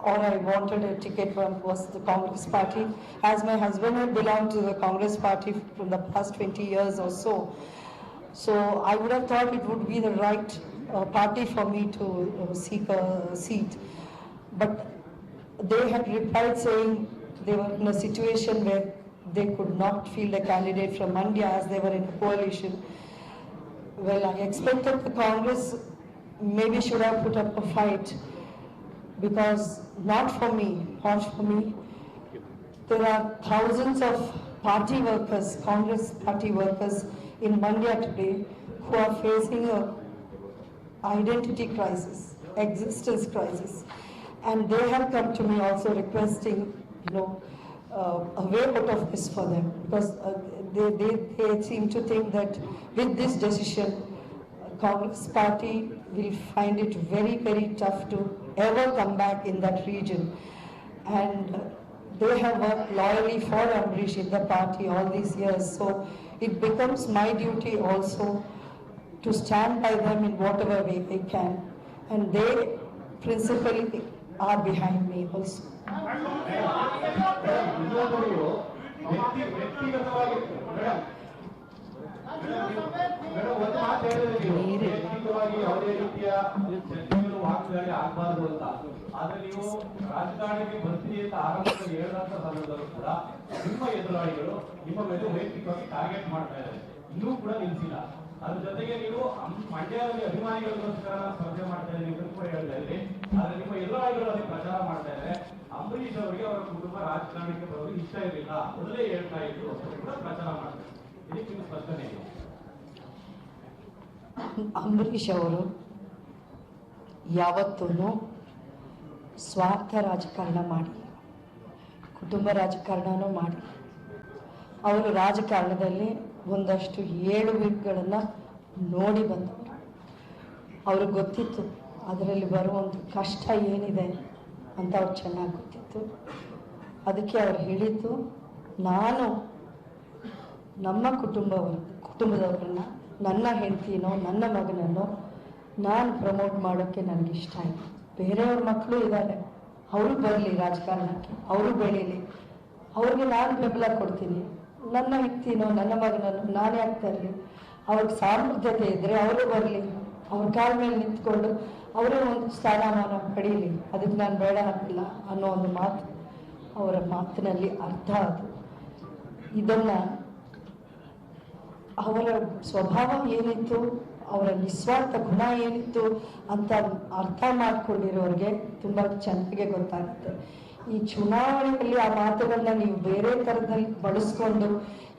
Speaker 1: or I wanted a ticket from was the Congress party, as my husband had belonged to the Congress party from the past 20 years or so. So I would have thought it would be the right party for me to seek a seat. But they had replied saying they were in a situation where they could not field a candidate from Mandya as they were in a coalition. Well, I expected the Congress maybe should have put up a fight, because not for me. There are thousands of party workers, Congress party workers in Mandya today who are facing a identity crisis, existence crisis. And they have come to me also requesting, a way out of this for them, because they seem to think that with this decision, Congress party will find it very, very tough to ever come back in that region. And they have worked loyally for Amrish in the party all these years. So it becomes my duty also to stand by them in whatever way I can. And they principally are behind me also.
Speaker 4: ಒಂದು ಮಾತು ಹೇಳಿದ್ರೆ ವೈಯಕ್ತಿಕವಾಗಿ ಯಾವುದೇ ರೀತಿಯ ಚರ್ಚೆಗಳು ವಾಗ್ದಾಳಿ ಆಗಬಾರ್ದು ಅಂತ. ಆದ್ರೆ ನೀವು ರಾಜಕಾರಣಕ್ಕೆ ಬರ್ತೀರಿ ಅಂತ ಆರಂಭದಲ್ಲಿ ಹೇಳಿದಂತ ಸಂದರ್ಭದಲ್ಲೂ ಕೂಡ ನಿಮ್ಮ ಎದುರಾಳಿಗಳು ನಿಮ್ಮ ಮೇಲೆ ವೈಯಕ್ತಿಕವಾಗಿ ಟಾರ್ಗೆಟ್ ಮಾಡ್ತಾ ಇದ್ದಾರೆ, ಇನ್ನೂ ಕೂಡ ನಿಲ್ಸಿಲ್ಲ. ಅದ್ರ ಜೊತೆಗೆ ನೀವು ಮಂಡ್ಯದಲ್ಲಿ ಅಭಿಮಾನಿಗಳಿಗೋಸ್ಕರ ಸ್ಪರ್ಧೆ ಮಾಡ್ತಾ ಇದ್ದೀರಿ ಅಂತ ಕೂಡ ಹೇಳ್ತಾ ಇದ್ರಿ. ಆದ್ರೆ ನಿಮ್ಮ ಎದುರಾಳಿಗಳು ಅದಕ್ಕೆ ಪ್ರಚಾರ ಮಾಡ್ತಾ ಇದ್ದಾರೆ. ಅಂಬರೀಷ್ ಅವರಿಗೆ ಅವರ ಕುಟುಂಬ ರಾಜಕಾರಣಕ್ಕೆ ಬರೋದು ಇಷ್ಟ ಇರಲಿಲ್ಲ, ಮೊದಲೇ ಹೇಳ್ತಾ ಇದ್ರು ಅಂತ ಕೂಡ ಪ್ರಚಾರ ಮಾಡ್ತಾರೆ. ಇದಕ್ಕೆ ನಿಮ್ಮ ಸ್ಪಷ್ಟನೆ ಇದೆ?
Speaker 1: ಅಂಬರೀಷ್ ಅವರು ಯಾವತ್ತೂ ಸ್ವಾರ್ಥ ರಾಜಕಾರಣ ಮಾಡಿ, ಕುಟುಂಬ ರಾಜಕಾರಣನೂ ಮಾಡಿ, ಅವರು ರಾಜಕಾರಣದಲ್ಲಿ ಒಂದಷ್ಟು ಏಳುಬೀಳುಗಳನ್ನು ನೋಡಿ ಬಂದವರು. ಅವ್ರಿಗೆ ಗೊತ್ತಿತ್ತು ಅದರಲ್ಲಿ ಬರುವಂಥ ಕಷ್ಟ ಏನಿದೆ ಅಂತ ಅವ್ರು ಚೆನ್ನಾಗಿ ಗೊತ್ತಿತ್ತು. ಅದಕ್ಕೆ ಅವ್ರು ಹೇಳಿದ್ದು, ನಾನು ನಮ್ಮ ಕುಟುಂಬದವ್ರನ್ನ, ನನ್ನ ಹೆಂಡತಿನೋ ನನ್ನ ಮಗನನ್ನೋ ನಾನು ಪ್ರಮೋಟ್ ಮಾಡೋಕ್ಕೆ ನನಗಿಷ್ಟ ಇಲ್ಲ. ಬೇರೆಯವ್ರ ಮಕ್ಕಳು ಇದ್ದಾರೆ, ಅವರು ಬರಲಿ ರಾಜಕಾರಣಕ್ಕೆ, ಅವರು ಬೆಳೀಲಿ, ಅವ್ರಿಗೆ ನಾನು ಬೆಂಬಲ ಕೊಡ್ತೀನಿ. ನನ್ನ ಹೆಂಡತಿನೋ ನನ್ನ ಮಗನನ್ನು ನಾನೇ ಆಗ್ತಾ ಇರಲಿ, ಅವ್ರಿಗೆ ಸಾಮರ್ಥ್ಯತೆ ಇದ್ದರೆ ಅವರು ಬರಲಿ, ಅವ್ರ ಕಾಲ ಮೇಲೆ ನಿಂತ್ಕೊಂಡು ಅವರೇ ಒಂದು ಸ್ಥಾನಮಾನ ಪಡೀಲಿ, ಅದಕ್ಕೆ ನಾನು ಬೇಡ ಅಂತಿಲ್ಲ ಅನ್ನೋ ಒಂದು ಮಾತು ಅವರ ಮಾತಿನಲ್ಲಿ ಅರ್ಥ ಅದು. ಇದನ್ನು ಅವರ ಸ್ವಭಾವ ಏನಿತ್ತು, ಅವರ ನಿಸ್ವಾರ್ಥ ಗುಣ ಏನಿತ್ತು ಅಂತ ಅರ್ಥ ಮಾಡ್ಕೊಂಡಿರೋರಿಗೆ ತುಂಬ ಚೆನ್ನಾಗಿ ಗೊತ್ತಾಗುತ್ತೆ. ಈ ಚುನಾವಣೆಯಲ್ಲಿ ಆ ಮಾತುಗಳನ್ನ ನೀವು ಬೇರೆ ಥರದಲ್ಲಿ ಬಳಸ್ಕೊಂಡು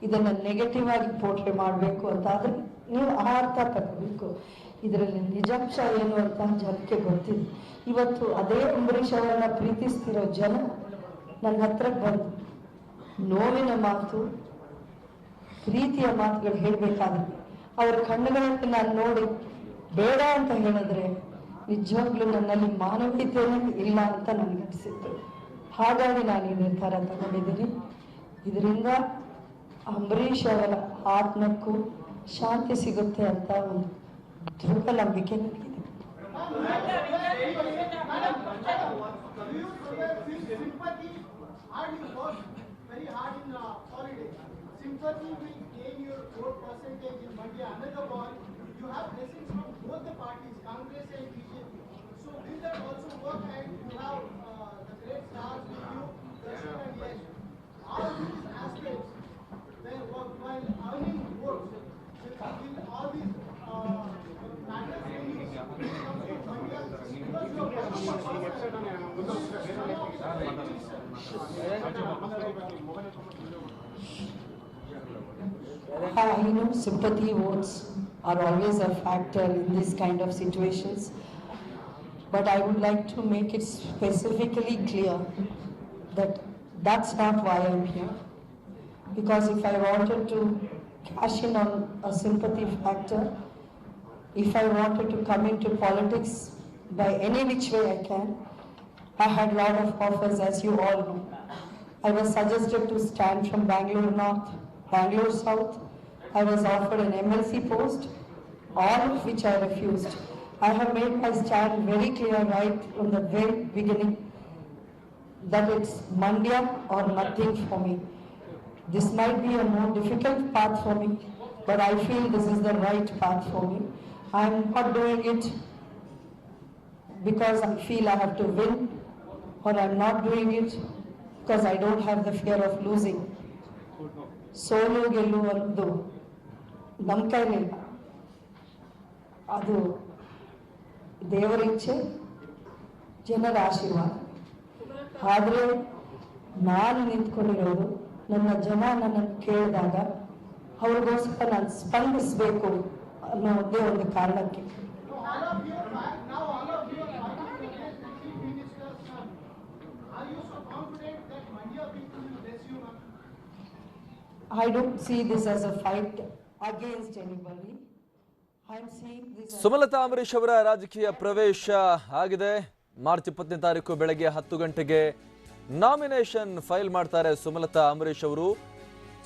Speaker 1: ಇದನ್ನು ನೆಗೆಟಿವ್ ಆಗಿ ಪೋರ್ಟ್ರೆ ಮಾಡಬೇಕು ಅಂತ ಆದರೆ ನೀವು ಆ ಅರ್ಥ ತಗೋಬೇಕು. ಇದರಲ್ಲಿ ನಿಜಾಂಶ ಏನು ಅಂತ ಜನಕ್ಕೆ ಗೊತ್ತಿದೆ. ಇವತ್ತು ಅದೇ ಅಂಬರೀಷ್ ಅವರನ್ನ ಪ್ರೀತಿಸ್ತಿರೋ ಜನ ನನ್ನ ಹತ್ರಕ್ಕೆ ಬಂದು ನೋವಿನ ಮಾತು, ಪ್ರೀತಿಯ ಮಾತುಗಳು ಹೇಳಬೇಕಾದ್ರೆ ಅವ್ರ ಕಣ್ಣುಗಳನ್ನು ನಾನು ನೋಡಿ ಬೇಡ ಅಂತ ಹೇಳಿದ್ರೆ ನಿಜವಾಗ್ಲೂ ನನ್ನಲ್ಲಿ ಮಾನವೀಯತೆಯೇ ಇಲ್ಲ ಅಂತ ನನಗನ್ಸಿತ್ತು. ಹಾಗಾಗಿ ನಾನು ಈ ನಿರ್ಧಾರ ತಗೊಂಡಿದ್ದೀನಿ. ಇದರಿಂದ ಅಂಬರೀಷ್ ಅವರ ಆತ್ಮಕ್ಕೂ ಶಾಂತಿ ಸಿಗುತ್ತೆ ಅಂತ ಒಂದು ದೃಢ ನಂಬಿಕೆ ನನಗಿದೆ.
Speaker 6: Sympathy will gain your vote percentage in Mandya. Another point, you have blessings from both the parties, Congress and BJP. So will that also work? And you have the great stars with you, Darshan and Yash. All these aspects, while earning votes, will all these matters when you come to Mandya? Because you
Speaker 1: I know sympathy votes are always a factor in this kind of situations, but I would like to make it specifically clear that that's not why I'm here. Because if I wanted to cash in on a sympathy factor, if I wanted to come into politics by any which way I can, I had a lot of offers, as you all know. I was suggested to stand from Bangalore North, Bangalore South. I was offered an MLC post, all of which I refused. I have made my stand very clear right from the very beginning that it's Mandya or nothing for me. This might be a more difficult path for me, but I feel this is the right path for me. I am not doing it because I feel I have to win, or I am not doing it because I don't have the fear of losing. ಸೋಲು ಗೆಲ್ಲುವುದು ನಮ್ಮ ಕೈಲಿಲ್ಲ, ಅದು ದೇವರ ಇಚ್ಛೆ, ಜನರ ಆಶೀರ್ವಾದ. ಆದರೆ ನಾನು ನಿಂತ್ಕೊಂಡಿರೋದು ನನ್ನ ಜನ ನನ್ನನ್ನು ಕೇಳಿದಾಗ ಅವ್ರಿಗೋಸ್ಕರ ನಾನು ಸ್ಪಂದಿಸಬೇಕು ಅನ್ನೋ ಒಂದೇ ಒಂದು ಕಾರಣಕ್ಕೆ. I don't see this as a fight against anybody. I'm seeing this as
Speaker 7: Sumalatha Ambareesh ಅವರ ರಾಜಕೀಯ ಪ್ರವೇಶ ಆಗಿದೆ. ಮಾರ್ಚ್ 20ನೇ ತಾರೀಕು ಬೆಳಗ್ಗೆ 10 ಗಂಟೆಗೆ ನಾಮಿನೇಷನ್ ಫೈಲ್ ಮಾಡ್ತಾರೆ ಸುಮಲತಾ ಅಂಬರೀಷ್ ಅವರು.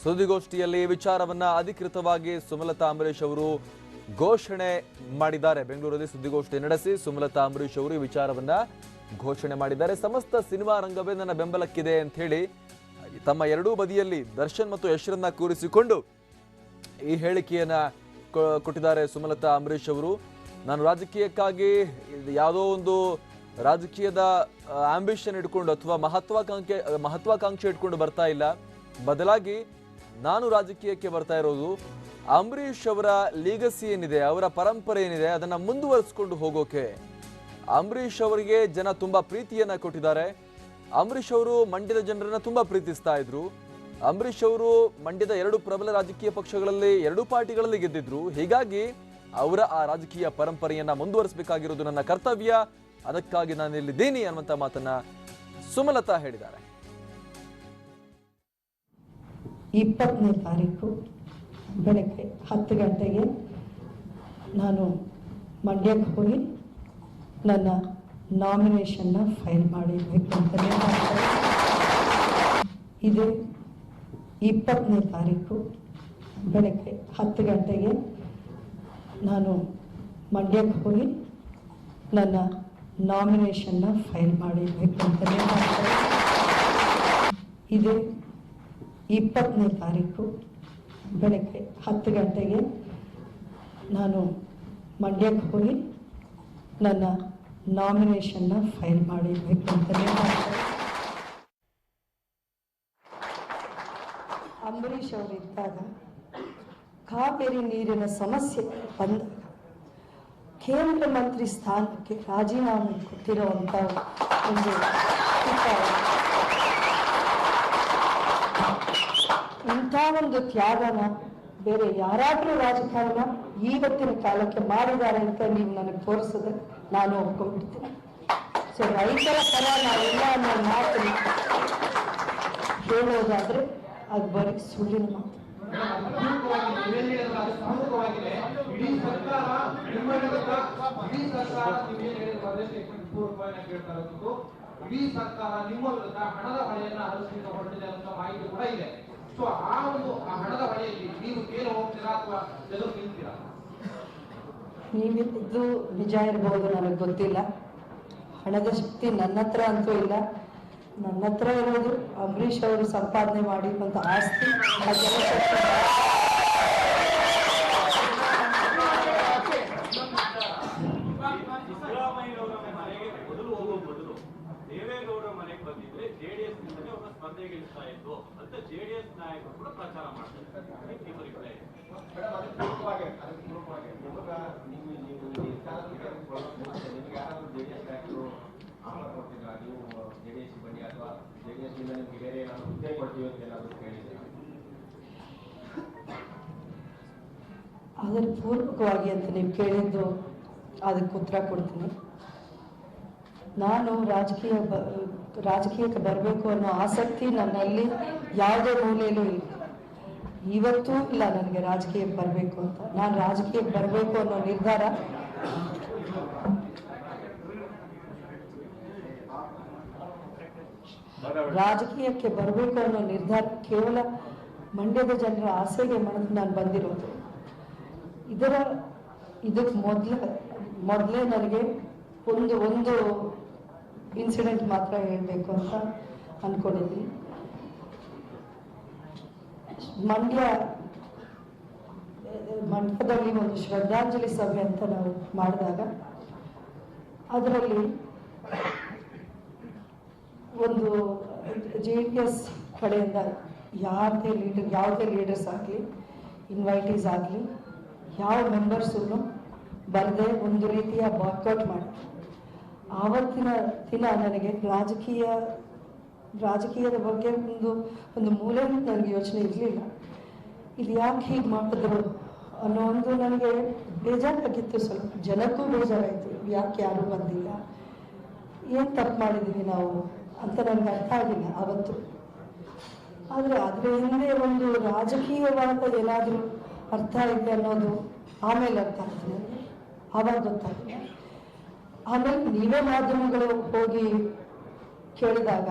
Speaker 7: ಸುದ್ದಿಗೋಷ್ಠಿಯಲ್ಲಿ ಈ ವಿಚಾರವನ್ನ ಅಧಿಕೃತವಾಗಿ ಸುಮಲತಾ ಅಂಬರೀಷ್ ಅವರು ಘೋಷಣೆ ಮಾಡಿದ್ದಾರೆ. ಬೆಂಗಳೂರಲ್ಲಿ ಸುದ್ದಿಗೋಷ್ಠಿ ನಡೆಸಿ ಸುಮಲತಾ ಅಂಬರೀಷ್ ಅವರು ಈ ವಿಚಾರವನ್ನ ಘೋಷಣೆ ಮಾಡಿದ್ದಾರೆ. ಸಮಸ್ತ ಸಿನಿಮಾ ರಂಗವೇ ನನ್ನ ಬೆಂಬಲಕ್ಕಿದೆ ಅಂತ ಹೇಳಿ ತಮ್ಮ ಎರಡೂ ಬದಿಯಲ್ಲಿ ದರ್ಶನ್ ಮತ್ತು ಯಶ್ರನ್ನ ಕೂರಿಸಿಕೊಂಡು ಈ ಹೇಳಿಕೆಯನ್ನ ಕೊಟ್ಟಿದ್ದಾರೆ ಸುಮಲತಾ ಅಂಬರೀಷ್ ಅವರು. ನಾನು ರಾಜಕೀಯಕ್ಕಾಗಿ ಯಾವುದೋ ಒಂದು ರಾಜಕೀಯದ ಆಂಬಿಷನ್ ಇಟ್ಕೊಂಡು ಅಥವಾ ಮಹತ್ವಾಕಾಂಕ್ಷೆ ಇಟ್ಕೊಂಡು ಬರ್ತಾ ಇಲ್ಲ. ಬದಲಾಗಿ ನಾನು ರಾಜಕೀಯಕ್ಕೆ ಬರ್ತಾ ಇರೋದು ಅಂಬರೀಷ್ ಅವರ ಲೀಗಸಿ ಏನಿದೆ, ಅವರ ಪರಂಪರೆ ಏನಿದೆ, ಅದನ್ನ ಮುಂದುವರಿಸಿಕೊಂಡು ಹೋಗೋಕೆ. ಅಂಬರೀಷ್ ಅವರಿಗೆ ಜನ ತುಂಬಾ ಪ್ರೀತಿಯನ್ನ ಕೊಟ್ಟಿದ್ದಾರೆ. ಅಂಬರೀಷ್ ಅವರು ಮಂಡ್ಯದ ಜನರನ್ನ ತುಂಬಾ ಪ್ರೀತಿಸ್ತಾ ಇದ್ರು. ಅಂಬರೀಷ್ ಅವರು ಮಂಡ್ಯದ 2 ಪ್ರಬಲ ರಾಜಕೀಯ ಪಕ್ಷಗಳಲ್ಲಿ 2 ಪಾರ್ಟಿಗಳಲ್ಲಿ ಗೆದ್ದಿದ್ರು. ಹೀಗಾಗಿ ಅವರ ಆ ರಾಜಕೀಯ ಪರಂಪರೆಯನ್ನ ಮುಂದುವರಿಸಬೇಕಾಗಿರೋದು ನನ್ನ ಕರ್ತವ್ಯ, ಅದಕ್ಕಾಗಿ ನಾನು ಇಲ್ಲಿದ್ದೀನಿ ಅನ್ನುವಂಥ ಮಾತನ್ನ ಸುಮಲತಾ ಹೇಳಿದ್ದಾರೆ.
Speaker 1: 20ನೇ ತಾರೀಕು ಬೆಳಗ್ಗೆ 10 ಗಂಟೆಗೆ ನಾನು ಮಂಡ್ಯಕ್ಕೆ ಹೋಗಿ ನನ್ನ ನಾಮಿನೇಷನ್ನ ಫೈಲ್ ಮಾಡಿರಬೇಕು ಅಂತಲೇ ಮಾಡ್ತಾರೆ. ಇದೇ 20ನೇ ತಾರೀಕು ಬೆಳಗ್ಗೆ 10 ಗಂಟೆಗೆ ನಾನು ಮಂಡ್ಯಕ್ಕೆ ಹೋಗಿ ನನ್ನ ನಾಮಿನೇಷನ್ನ ಫೈಲ್ ಮಾಡಿರಬೇಕು ಅಂತಲೇ ಮಾಡ್ತಾರೆ. ಇದೇ 20ನೇ ತಾರೀಕು ಬೆಳಗ್ಗೆ 10 ಗಂಟೆಗೆ ನಾನು ಮಂಡ್ಯಕ್ಕೆ ಹೋಗಿ ನನ್ನ ನಾಮಿನೇಷನ್ನ ಫೈಲ್ ಮಾಡಿರಬೇಕು ಅಂತಲೇ ಮಾಡ್ತಾರೆ. ಅಂಬರೀಷ್ ಅವರಿದ್ದಾಗ ಕಾವೇರಿ ನೀರಿನ ಸಮಸ್ಯೆ ಬಂದಾಗ ಕೇಂದ್ರ ಮಂತ್ರಿ ಸ್ಥಾನಕ್ಕೆ ರಾಜೀನಾಮೆ ಕೊಟ್ಟಿರುವಂಥ ಒಂದು ಇಂಥ ಒಂದು ತ್ಯಾಗನ ಬೇರೆ ಯಾರಾದರೂ ರಾಜಕಾರಣ ಇವತ್ತಿನ ಕಾಲಕ್ಕೆ ಮಾಡಿದ್ದಾರೆ ಅಂತ ನೀವು ನನಗೆ ತೋರಿಸಿದ್ರೆ ನಾನು ಒಪ್ಕೊಂಡ್ಬಿಡ್ತೀನಿ. ಸೊ ರೈತರ ಪರ ನಾವೆಲ್ಲ ಅನ್ನೋ ಮಾತು ಹೇಳೋದಾದ್ರೆ ಅದು ಬರೀ ಸುಳ್ಳಿನ ಮಾತು.
Speaker 4: ಇಡೀ ಸರ್ಕಾರ ನಿಮ್ಮ ವಿರುದ್ಧ ಹಣದ ಹೊಳೆಯನ್ನ ಹರಿಸಲಿಕ್ಕೆ ಹೊರಟಿದೆ ಅಂತ ಮಾಹಿತಿ ಕೂಡ ಇದೆ. ಸೊ ಆ ಹಣದ ಹೊಳೆಯಲ್ಲಿ ನೀವು ಏನು ಹೋಗ್ತೀರಾ ಅಥವಾ ಎದುರು ನಿಲ್ತೀರಾ?
Speaker 1: ನೀವಿದ್ದು ನಿಜ ಇರ್ಬೋದು, ನನಗೆ ಗೊತ್ತಿಲ್ಲ. ಹಣದ ಶಕ್ತಿ ನನ್ನ ಹತ್ರ ಅಂತೂ ಇಲ್ಲ. ನನ್ನ ಹತ್ರ ಇರೋದು ಅಂಬರೀಷ್ ಅವರು ಸಂಪಾದನೆ ಮಾಡಿರುವಂಥ ಆಸ್ತಿ, ಆ ಜನಶಕ್ತಿ.
Speaker 4: ಸಿದ್ದರಾಮಯ್ಯನವರ ಮನೆಗೆ ಮೊದಲು ಹೋಗೋ ಬದಲು ದೇವೇಗೌಡರ ಮನೆಗೆ ಬಂದಿದ್ರೆ ಜೆಡಿಎಸ್ ನಿಂದಲೇ ಅವರ ಸ್ಪರ್ಧೆಗೆ ಇಳಿಸ್ತಾ ಇತ್ತು ಅಂತ ಜೆಡಿಎಸ್ ನಾಯಕರು ಕೂಡ ಪ್ರಚಾರ ಮಾಡ್ತಾರೆ.
Speaker 1: ಅದರ ಪೂರ್ವಕವಾಗಿ ಅಂತ ನೀವು ಕೇಳಿದ್ದು ಅದಕ್ಕೆ ಉತ್ತರ ಕೊಡ್ತೀನಿ. ನಾನು ರಾಜಕೀಯಕ್ಕೆ ಬರಬೇಕು ಅನ್ನೋ ಆಸಕ್ತಿ ನನ್ನಲ್ಲಿ ಯಾವುದೇ ಮೂಲೆಯಲ್ಲೂ ಇಲ್ಲ. ಇವತ್ತೂ ಇಲ್ಲ ನನಗೆ ರಾಜಕೀಯಕ್ಕೆ ಬರಬೇಕು ಅಂತ. ನಾನು ರಾಜಕೀಯಕ್ಕೆ ಬರಬೇಕು ಅನ್ನೋ ನಿರ್ಧಾರ ಕೇವಲ ಮಂಡ್ಯದ ಜನರ ಆಸೆಗೆ ನಾನು ಬಂದಿರೋದು. ಇದಕ್ಕೆ ಮೊದಲೇ ನನಗೆ ಒಂದು ಇನ್ಸಿಡೆಂಟ್ ಮಾತ್ರ ಹೇಳಬೇಕು ಅಂತ ಅಂದ್ಕೊಂಡಿದ್ದೀನಿ. ಮಂಡ್ಯದಲ್ಲಿ ಒಂದು ಶ್ರದ್ಧಾಂಜಲಿ ಸಭೆ ಅಂತ ನಾವು ಮಾಡಿದಾಗ ಅದರಲ್ಲಿ ಒಂದು JDS ಕಡೆಯಿಂದ ಯಾವುದೇ ಲೀಡರ್ಸ್ ಆಗಲಿ, ಇನ್ವೈಟೀಸ್ ಆಗಲಿ, ಯಾವ ಮೆಂಬರ್ಸನ್ನು ಬರದೆ ಒಂದು ರೀತಿಯ ಬಾಯ್ಕಾಟ್ ಮಾಡಿ, ಆವತ್ತಿನ ದಿನ ನನಗೆ ರಾಜಕೀಯದ ಬಗ್ಗೆ ಒಂದು ಮೂಲೆ ನನಗೆ ಯೋಚನೆ ಇರಲಿಲ್ಲ. ಇದು ಯಾಕೆ ಹೀಗೆ ಮಾಡಿದ್ರು ಅನ್ನೋ ಒಂದು ನನಗೆ ಬೇಜಾರಾಗಿತ್ತು. ಸ್ವಲ್ಪ ಜನಕ್ಕೂ ಬೇಜಾರಾಯಿತು, ಯಾಕೆ ಯಾರೂ ಬಂದಿಲ್ಲ, ಏನು ತಪ್ಪು ಮಾಡಿದ್ದೀವಿ ನಾವು ಅಂತ ನನಗೆ ಅರ್ಥ ಆಗಿಲ್ಲ ಆವತ್ತು. ಆದರೆ ಅದರ ಹಿಂದೆ ಒಂದು ರಾಜಕೀಯವಾದ ಏನಾದರೂ ಅರ್ಥ ಇದೆ ಅನ್ನೋದು ಆಮೇಲೆ ಅರ್ಥ ಆಗ್ತದೆ, ಆವಾಗ ಗೊತ್ತಾಗ್ತದೆ. ಆಮೇಲೆ ನೀವೇ ಮಾಧ್ಯಮಗಳು ಹೋಗಿ ಕೇಳಿದಾಗ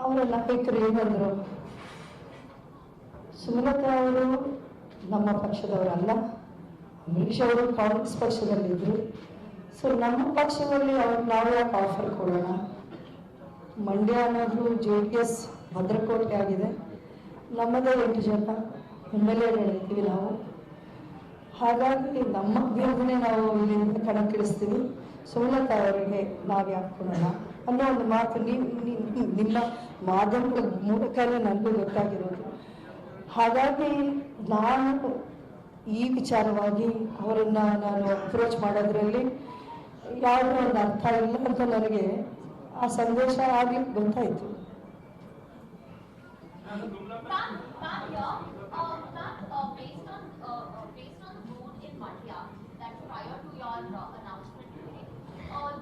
Speaker 1: ಅವರ ನಾಯಕರು ಏನಂದರು, ಸುಮಲತಾ ಅವರು ನಮ್ಮ ಪಕ್ಷದವರಲ್ಲ, ಅಂಬರೀಷ್ ಅವರು ಕಾಂಗ್ರೆಸ್ ಪಕ್ಷದಲ್ಲಿದ್ದರು. ಸೊ ನಮ್ಮ ಪಕ್ಷದಲ್ಲಿ ನಾವು ಯಾಕೆ ಆಫರ್ ಕೊಡೋಣ, ಮಂಡ್ಯ ಅನ್ನೋದು JDS ಭದ್ರಕೋಟೆ ಆಗಿದೆ, ನಮ್ಮದೇ 8 ಜನ MLAಗಳಿರ್ತೀವಿ ನಾವು. ಹಾಗಾಗಿ ನಮ್ಮ ಅಭ್ಯರ್ಥನೆ ನಾವು ಇಲ್ಲಿಂದ ಕಣಕ್ಕಿಳಿಸ್ತೀವಿ, ಸುಮಲತಾ ಅವರಿಗೆ ನಾವು ಯಾಕೆ ಕೊಡೋಣ ಅನ್ನೋ ಒಂದು ಮಾತು ನಿಮ್ಮ ಮಾಧ್ಯಮಗಳ ಮೂಲಕನೇ ನನಗೂ ಗೊತ್ತಾಗಿರೋದು. ಹಾಗಾಗಿ ನಾನು ಈ ವಿಚಾರವಾಗಿ ಅವರನ್ನು ನಾನು ಅಪ್ರೋಚ್ ಮಾಡೋದ್ರಲ್ಲಿ ಯಾವುದೋ ಒಂದು ಅರ್ಥ ಇಲ್ಲ ಅಂತ ನನಗೆ ಆ ಸಂದೇಶ ಆಗ್ಲಿಕ್ಕೆ ಗೊತ್ತಾಯಿತು.
Speaker 5: Based on the mood in Madhya, that prior to your announcement today,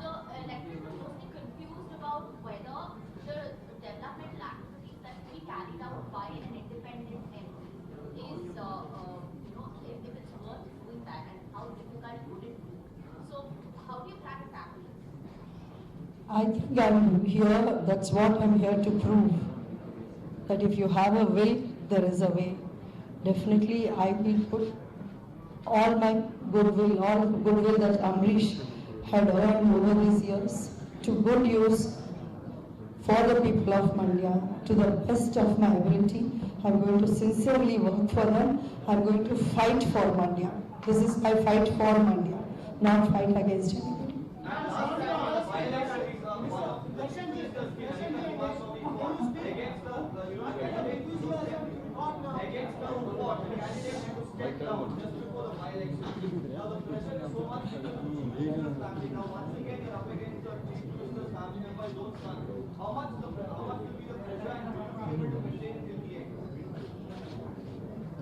Speaker 5: the electorate was mostly confused about whether the developmental activities that will be carried out by an independent MP is
Speaker 1: I think I'm here, that's what I'm here to prove. That if you have a will, there is a way. Definitely, I will put all my goodwill, all goodwill that Amrish had earned over these years to good use for the people of Mandya to the best of my ability. I'm going to sincerely work for them. I'm going to fight for Mandya. This is my fight for Mandya, not fight against anybody.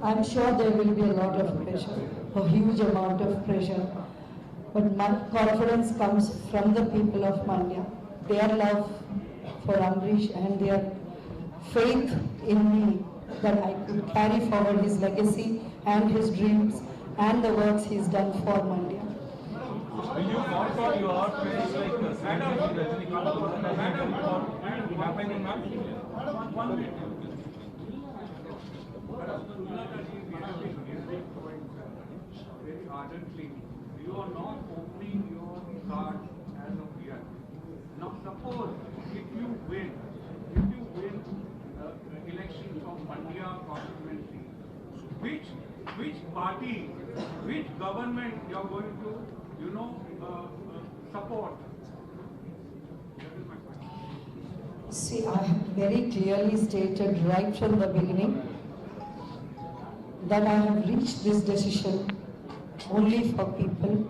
Speaker 1: I'm sure there will be a lot of pressure, a huge amount of pressure. But my confidence comes from the people of Mandya. Their love for Amrish and their faith in me that I could carry forward his legacy and his dreams and the works he's done for Mandya.
Speaker 4: Will you boycott your friends like Rajinikanth for campaigning, ma'am?
Speaker 3: Very ardently, you are not opening your card as of yet. Now suppose if you win election from Mandya constituency, which party, which government you are going to, support? That is my question.
Speaker 1: See, I have very clearly stated right from the beginning that I have reached this decision only for people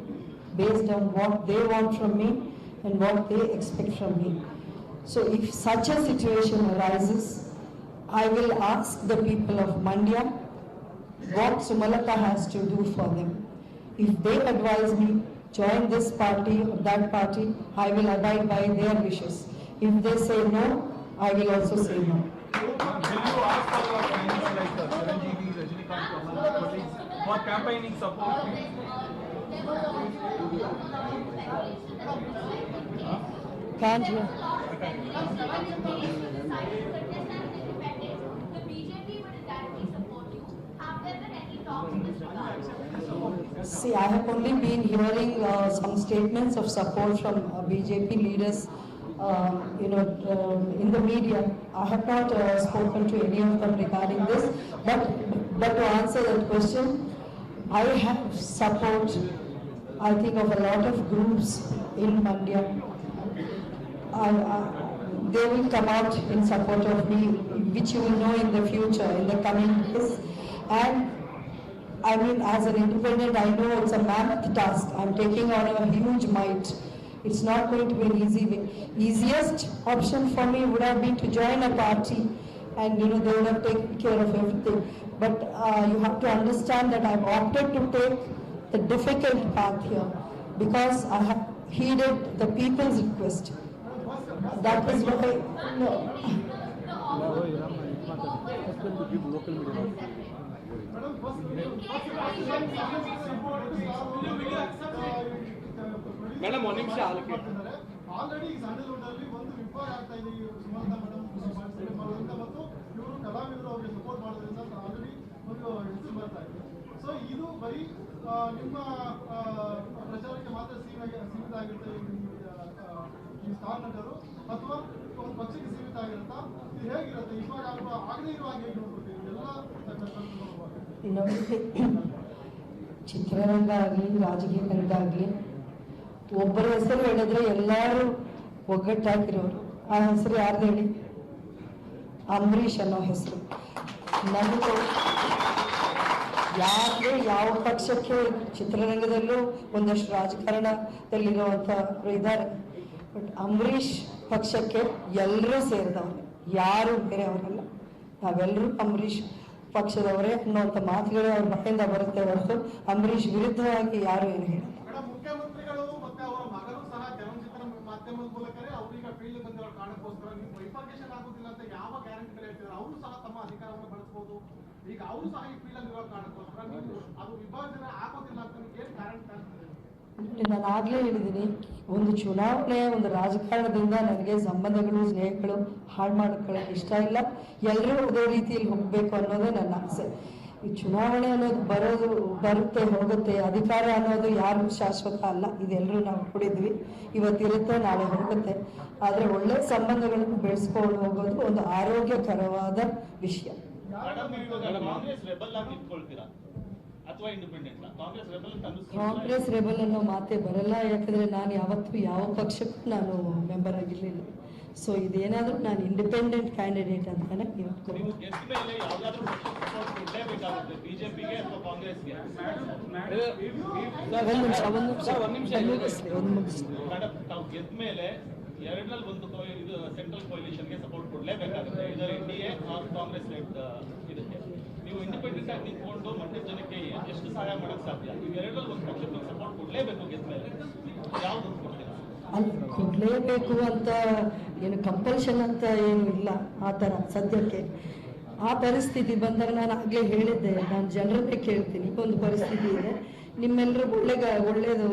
Speaker 1: based on what they want from me and what they expect from me. So if such a situation arises, I will ask the people of Mandya what Sumalata has to do for them. If they advise me, join this party or that party, I will abide by their wishes. If they say no, I will also say no.
Speaker 4: Will you ask for your friends like Chiranjeevi, Rajinikanth, Kamal, colleagues for campaigning support?
Speaker 1: Can't hear. See, I have only been hearing some statements of support from BJP leaders, in the media. I have not spoken to any of them regarding this, but to answer that question, I have support, I think, of a lot of groups in Mandya. They will come out in support of me, which you will know in the future, in the coming days. And I mean, as an independent, I know it's a mammoth task. I'm taking on a huge might. It's not going to be an easy way. Easiest option for me would have been to join a party and, they would have taken care of everything. But you have to understand that I've opted to take the difficult path here because I have heeded the people's request. That is why,
Speaker 2: madam ಒಂದು ನಿಮಿಷ
Speaker 6: ಆಲ್ರೆಡಿ ಈ ಸ್ಯಾಂಡಲ್ವುಡ್ ಅಲ್ಲಿ ಒಂದು ವಿಭಾಗ ಆಗ್ತಾ ಇದೆ. ಸುಮಲತಾ ಮೇಡಮ್ ಮಾಡೋದ್ರಿಂದ ಮತ್ತು ಇವರು ಕಲಾವಿದರು ಅವರಿಗೆ ಸಪೋರ್ಟ್ ಮಾಡೋದ್ರಿಂದ ಆಲ್ರೆಡಿ ಒಂದು ಹೆಸರು ಬರ್ತಾ ಇದೆ. ಸೊ ಇದು ಬರೀ ನಿಮ್ಮ ಪ್ರಚಾರಕ್ಕೆ ಮಾತ್ರ ಸೀಮಿತ ಆಗಿರುತ್ತೆ ಈ ಸ್ಟಾರ್ ನಟರು ಅಥವಾ ಒಂದು ಪಕ್ಷಕ್ಕೆ ಸೀಮಿತ ಆಗಿರುತ್ತಾ? ಇದು ಹೇಗಿರುತ್ತೆ? ಇವಾಗ ಆಗದೇ ಇರುವಾಗ ಹೇಗೆ ನೋಡ್ಕೊತೀವಿ ಎಲ್ಲ
Speaker 1: ಚಿತ್ರರಂಗ ಆಗಲಿ ರಾಜಕೀಯ ರಂಗ ಆಗಲಿ ಒಬ್ಬರ ಹೆಸರು ಹೇಳಿದ್ರೆ ಎಲ್ಲರೂ ಒಗ್ಗಟ್ಟಾಗಿರೋರು. ಆ ಹೆಸರು ಯಾರ್ದು ಹೇಳಿ? ಅಂಬರೀಷ್ ಅನ್ನೋ ಹೆಸರು. ನನಗೂ ಯಾರಿಗೆ ಯಾವ ಪಕ್ಷಕ್ಕೆ ಚಿತ್ರರಂಗದಲ್ಲೂ ಒಂದಷ್ಟು ರಾಜಕಾರಣದಲ್ಲಿರುವಂಥವ್ರು ಇದ್ದಾರೆ. ಬಟ್ ಅಂಬರೀಷ್ ಪಕ್ಷಕ್ಕೆ ಎಲ್ಲರೂ ಸೇರಿದವರು, ಯಾರು ಬೇರೆ ಅವರಲ್ಲ. ನಾವೆಲ್ಲರೂ ಅಂಬರೀಷ್ ಪಕ್ಷದವರೇ ಅನ್ನುವಂಥ ಮಾತುಗಳೇ ಅವ್ರ ಬಾಯಿಂದ ಬರುತ್ತೆ ಹೊರತು ಅಂಬರೀಷ್ ವಿರುದ್ಧವಾಗಿ ಯಾರು ಏನು ಹೇಳಿಲ್ಲ.
Speaker 6: ಮುಖ್ಯಮಂತ್ರಿಗಳು ಮತ್ತೆ ಅವರ ಮಗರು ಸಹ ಚಲನಚಿತ್ರ ಮಾಧ್ಯಮದ ಮೂಲಕವೇ ಅವ್ರೀಗ ಫೀಲ್ಡ್ ಬಂದಿರೋ ಕಾರಣಕ್ಕೋಸ್ಕರ ನೀವು ಬೈಫರ್ಕೇಶನ್ ಆಗೋದಿಲ್ಲ ಅಂತ ಯಾವ ಗ್ಯಾರಂಟಿಗಳು ಹೇಳ್ತಿದ್ದಾರೆ? ಅವರು ಸಹ ತಮ್ಮ ಅಧಿಕಾರವನ್ನು ಬಳಸಬಹುದು. ಈಗ ಅವರು ಸಹ ಈ ಫೀಲ್ಡ್ ಅಲ್ಲಿ ಇರೋ ಕಾರಣಕ್ಕೋಸ್ಕರ ನೀವು ಅದು ವಿಭಜನೆ ಆಗೋದಿಲ್ಲ ಅಂತ ಏನ್ ಗ್ಯಾರಂಟಿ ಆಗ್ತದೆ?
Speaker 1: ನಾನು ಆಗಲೇ ಹೇಳಿದ್ದೀನಿ, ಒಂದು ಚುನಾವಣೆ, ಒಂದು ರಾಜಕಾರಣದಿಂದ ನನಗೆ ಸಂಬಂಧಗಳು, ಸ್ನೇಹಗಳು ಹಾಳು ಮಾಡ್ಕೊಳ್ಳೋಕೆ ಇಷ್ಟ ಇಲ್ಲ. ಎಲ್ಲರೂ ಅದೇ ರೀತಿಯಲ್ಲಿ ಹೋಗಬೇಕು ಅನ್ನೋದೇ ನನ್ನ ಆಸೆ. ಈ ಚುನಾವಣೆ ಅನ್ನೋದು ಬರುತ್ತೆ ಹೋಗುತ್ತೆ, ಅಧಿಕಾರ ಅನ್ನೋದು ಯಾರಿಗೂ ಶಾಶ್ವತ ಅಲ್ಲ. ಇದೆಲ್ಲರೂ ನಾವು ನೋಡಿದ್ವಿ. ಇವತ್ತಿರುತ್ತೆ, ನಾಳೆ ಹೋಗುತ್ತೆ. ಆದರೆ ಒಳ್ಳೆ ಸಂಬಂಧಗಳನ್ನು ಬೆಳೆಸ್ಕೊಂಡು ಹೋಗೋದು ಒಂದು ಆರೋಗ್ಯಕರವಾದ ವಿಷಯ. ಕಾಂಗ್ರೆಸ್ ರೆಬಲ್ ಅನ್ನೋ ಮಾತೇ ಬರಲ್ಲ. ಯಾಕಂದ್ರೆ ನಾನು ಯಾವತ್ತೂ ಯಾವ ಪಕ್ಷಕ್ಕೂ ನಾನು ಮೆಂಬರ್ ಆಗಿರ್ಲಿಲ್ಲ. ಸೊ ಇದೇನಾದ್ರೂ ನಾನು ಇಂಡಿಪೆಂಡೆಂಟ್ ಕ್ಯಾಂಡಿಡೇಟ್ ಅಂತಾನೆ ಹೇಳ್ಕೊಂಡು
Speaker 8: ಎರಡರಲ್ಲಿ ಒಂದು ಇದು ಸೆಂಟ್ರಲ್ ಕೊಲಿಷನ್ಗೆ ಸಪೋರ್ಟ್ ಕೊಡಲೇಬೇಕಾಗುತ್ತೆ. ಇದರ NDA ಕಾಂಗ್ರೆಸ್ ಇದಕ್ಕೆ ನೀವು ಇಂಡಿಪೆಂಡೆಂಟ್ ಆಗಿ ನಿಂತ್ಕೊಂಡು ಮಂಡ್ಯ ಜನಕ್ಕೆ ಎಷ್ಟು ಸಹಾಯ ಮಾಡಕ್ ಸಾಧ್ಯ? ನೀವು ಎರಡರಲ್ಲಿ ಒಂದು ಪಕ್ಷಕ್ಕೆ ಸಪೋರ್ಟ್ ಕೊಡಲೇಬೇಕು. ಗೆದ್ಮೇಲೆ ಯಾವ್ದು ಕೊಡ್ತೀರಾ?
Speaker 1: ಅಲ್ಲಿ ಕೊಡಲೇಬೇಕು ಅಂತ ಏನು ಕಂಪಲ್ಷನ್ ಅಂತ ಏನು ಇಲ್ಲ. ಆ ಥರ ಸದ್ಯಕ್ಕೆ ಆ ಪರಿಸ್ಥಿತಿ ಬಂದಾಗ ನಾನು ಆಗಲೇ ಹೇಳಿದ್ದೆ, ನಾನು ಜನರನ್ನೇ ಕೇಳ್ತೀನಿ. ಒಂದು ಪರಿಸ್ಥಿತಿ ಇದೆ, ನಿಮ್ಮೆಲ್ಲರೂ ಒಳ್ಳೇದು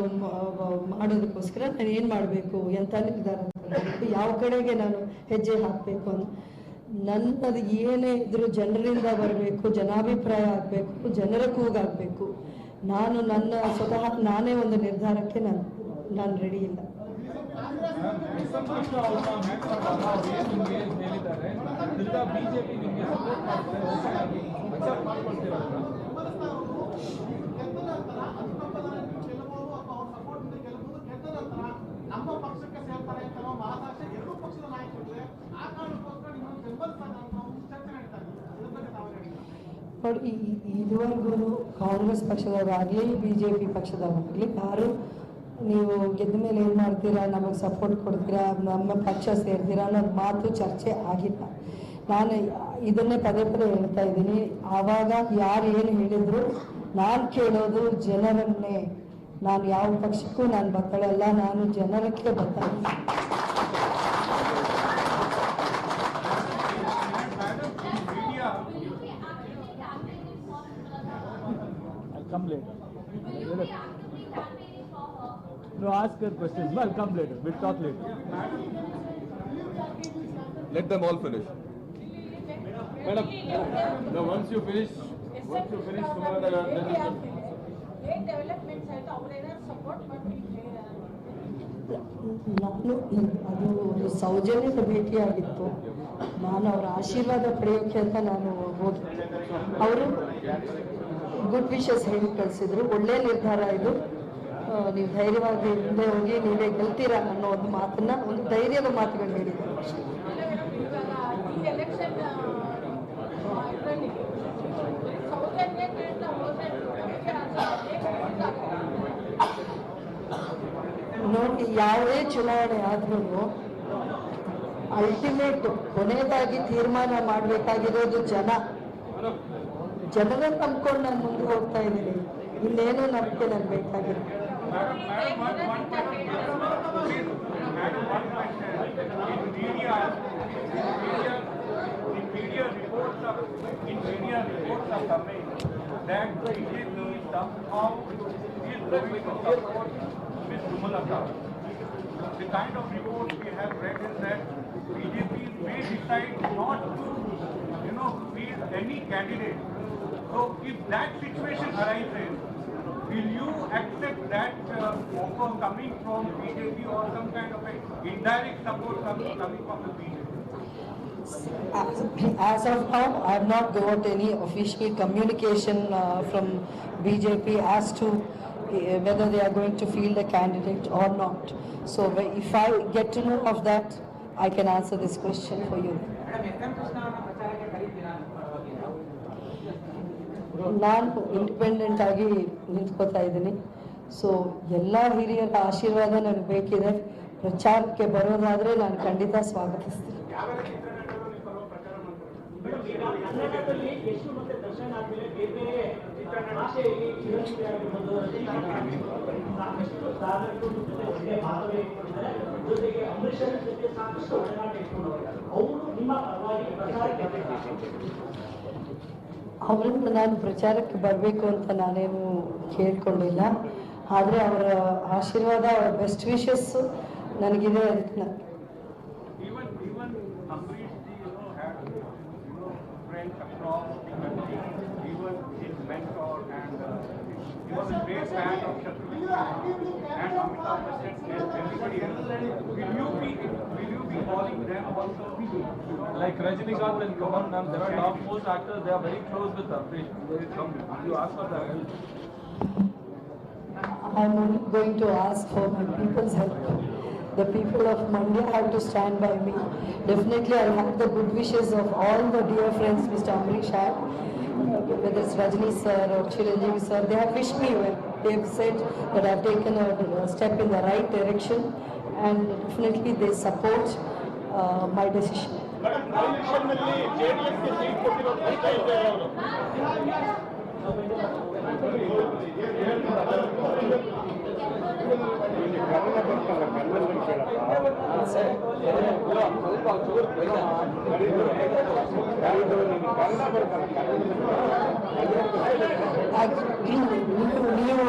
Speaker 1: ಮಾಡೋದಕ್ಕೋಸ್ಕರ ನಾನು ಏನು ಮಾಡಬೇಕು, ಎಂಥ ನಿರ್ಧಾರ ಮಾಡಬೇಕು, ಯಾವ ಕಡೆಗೆ ನಾನು ಹೆಜ್ಜೆ ಹಾಕಬೇಕು ಅಂತ. ನನ್ನದು ಏನೇ ಇದ್ರೂ ಜನರಿಂದ ಬರಬೇಕು, ಜನಾಭಿಪ್ರಾಯ ಆಗಬೇಕು, ಜನರ ಕೂಗಾಗಬೇಕು. ನಾನು ಸ್ವತಃ ನಾನೇ ಒಂದು ನಿರ್ಧಾರಕ್ಕೆ ನಾನು ರೆಡಿ ಇಲ್ಲ.
Speaker 6: ನಮ್ಮ ಪಕ್ಷಕ್ಕೆ ಸೇರ್ತಾರೆ ಅಂತ ಮಹಾರಾಷ್ಟ್ರ ಎರಡೂ ಪಕ್ಷದ ನಾಯಕರಿದೆ. ಆ ಕಾರಣಕ್ಕೋಸ್ಕರ ಇನ್ನೊಂದು ಬೆಂಬಲಿಸ್ತಾರೆ ಚರ್ಚೆ ನಡೀತಾ ಇದೆ.
Speaker 1: ನೋಡಿ, ಇದುವರೆಗೂ ಕಾಂಗ್ರೆಸ್ ಪಕ್ಷದವರಾಗಲಿ BJP ಪಕ್ಷದವರಾಗಲಿ ಯಾರು ನೀವು ಗೆದ್ದ ಮೇಲೆ ಏನು ಮಾಡ್ತೀರಾ, ನಮಗೆ ಸಪೋರ್ಟ್ ಕೊಡ್ತೀರಾ, ನಮ್ಮ ಪಕ್ಷ ಸೇರ್ತೀರಾ ಅನ್ನೋದು ಮಾತು ಚರ್ಚೆ ಆಗಿಲ್ಲ. ನಾನು ಇದನ್ನೇ ಪದೇ ಪದೇ ಹೇಳ್ತಾ ಇದ್ದೀನಿ. ಆವಾಗ ಯಾರು ಏನು ಹೇಳಿದ್ರು ನಾನು ಕೇಳೋದು ಜನರನ್ನೇ. ನಾನು ಯಾವ ಪಕ್ಷಕ್ಕೂ ನಾನು ಬತ್ತಳಲ್ಲ, ನಾನು ಜನರಕ್ಕೆ ಬತ್ತಳ.
Speaker 9: No, ask her questions. Well, come later. We'll talk later.
Speaker 2: Let them all finish. Madam, now once you finish,
Speaker 1: ನಾನು ಅದು ಒಂದು ಸೌಜನ್ಯದ ಭೇಟಿಯಾಗಿತ್ತು. ನಾನು ಅವರ ಆಶೀರ್ವಾದ ಪಡೆಯೋಕೆ ಅಂತ ನಾನು ಹೋಗಿದ್ದೆ. ಅವರು ಗುಡ್ ವಿಶಸ್ ಹೇಳಿ ಕಳಿಸಿದ್ರು. ಒಳ್ಳೆ ನಿರ್ಧಾರ ಇದು, ನೀವು ಧೈರ್ಯವಾಗಿ ಮುಂದೆ ಹೋಗಿ ನೀವೇ ಗೆಲ್ತೀರಾ ಅನ್ನೋ ಒಂದು ಮಾತನ್ನ, ಒಂದು ಧೈರ್ಯದ ಮಾತುಗಳು ಹೇಳಿದ್ದಾರೆ. ನೋಡಿ, ಯಾವುದೇ ಚುನಾವಣೆ ಆದ್ರೂ ಅಲ್ಟಿಮೇಟ್ ಕೊನೆಯದಾಗಿ ತೀರ್ಮಾನ ಮಾಡಬೇಕಾಗಿರೋದು ಜನರನ್ನ ನಂಬ್ಕೊಂಡು ನಾನು ಮುಂದೆ ಹೋಗ್ತಾ ಇದ್ದೀನಿ. ಇನ್ನೇನು ನಂಬಿಕೆ ನನ್ಗೆ ಬೇಕಾಗಿಲ್ಲ.
Speaker 3: The kind of reports we have read is that BJP may decide not to, field any candidate. So if that situation arises, will you accept that offer coming from BJP or some kind of a indirect support coming from the BJP?
Speaker 1: As of now, I have not got any official communication from BJP as to whether they are going to field a candidate or not. So if I get to know of that, I can answer this question for you. ನಾನು ಇಂಡಿಪೆಂಡೆಂಟ್ ಆಗಿ ನಿಂತ್ಕೋತಾ ಇದ್ದೀನಿ. ಸೊ ಎಲ್ಲ ಹಿರಿಯರ ಆಶೀರ್ವಾದ ನನಗೆ ಬೇಕಿದೆ. ಪ್ರಚಾರಕ್ಕೆ ಬರೋದಾದ್ರೆ ನಾನು ಖಂಡಿತ ಸ್ವಾಗತಿಸ್ತೀನಿ. ಅವರಿಂದ ನಾನು ಪ್ರಚಾರಕ್ಕೆ ಬರಬೇಕು ಅಂತ ನಾನೇನು ಕೇಳ್ಕೊಂಡಿಲ್ಲ. ಆದರೆ ಅವರ ಆಶೀರ್ವಾದ, ಅವರ ಬೆಸ್ಟ್ ವಿಶಸ್ ನನಗಿದೆ. ಅದಕ್ಕೆ
Speaker 3: Even Ambrish ji, had friends across the country. He was his mentor, and he was a great fan of Shatrughan and Amitabh Bachchan and everybody else. Will you be calling them also?
Speaker 2: Like Rajinikanth and Kamal ma'am, they are top most actors. They are very close with Ambrish. You ask for that help.
Speaker 1: I'm only going to ask for my people's help. The people of Mandya have to stand by me. Definitely I'll have the good wishes of all the dear friends Mr. Ambrish had, whether it's Rajni sir or Chiranjeevi sir. They have wished me well. They have said that I've taken a step in the right direction, and definitely they support my decision. ನೀವು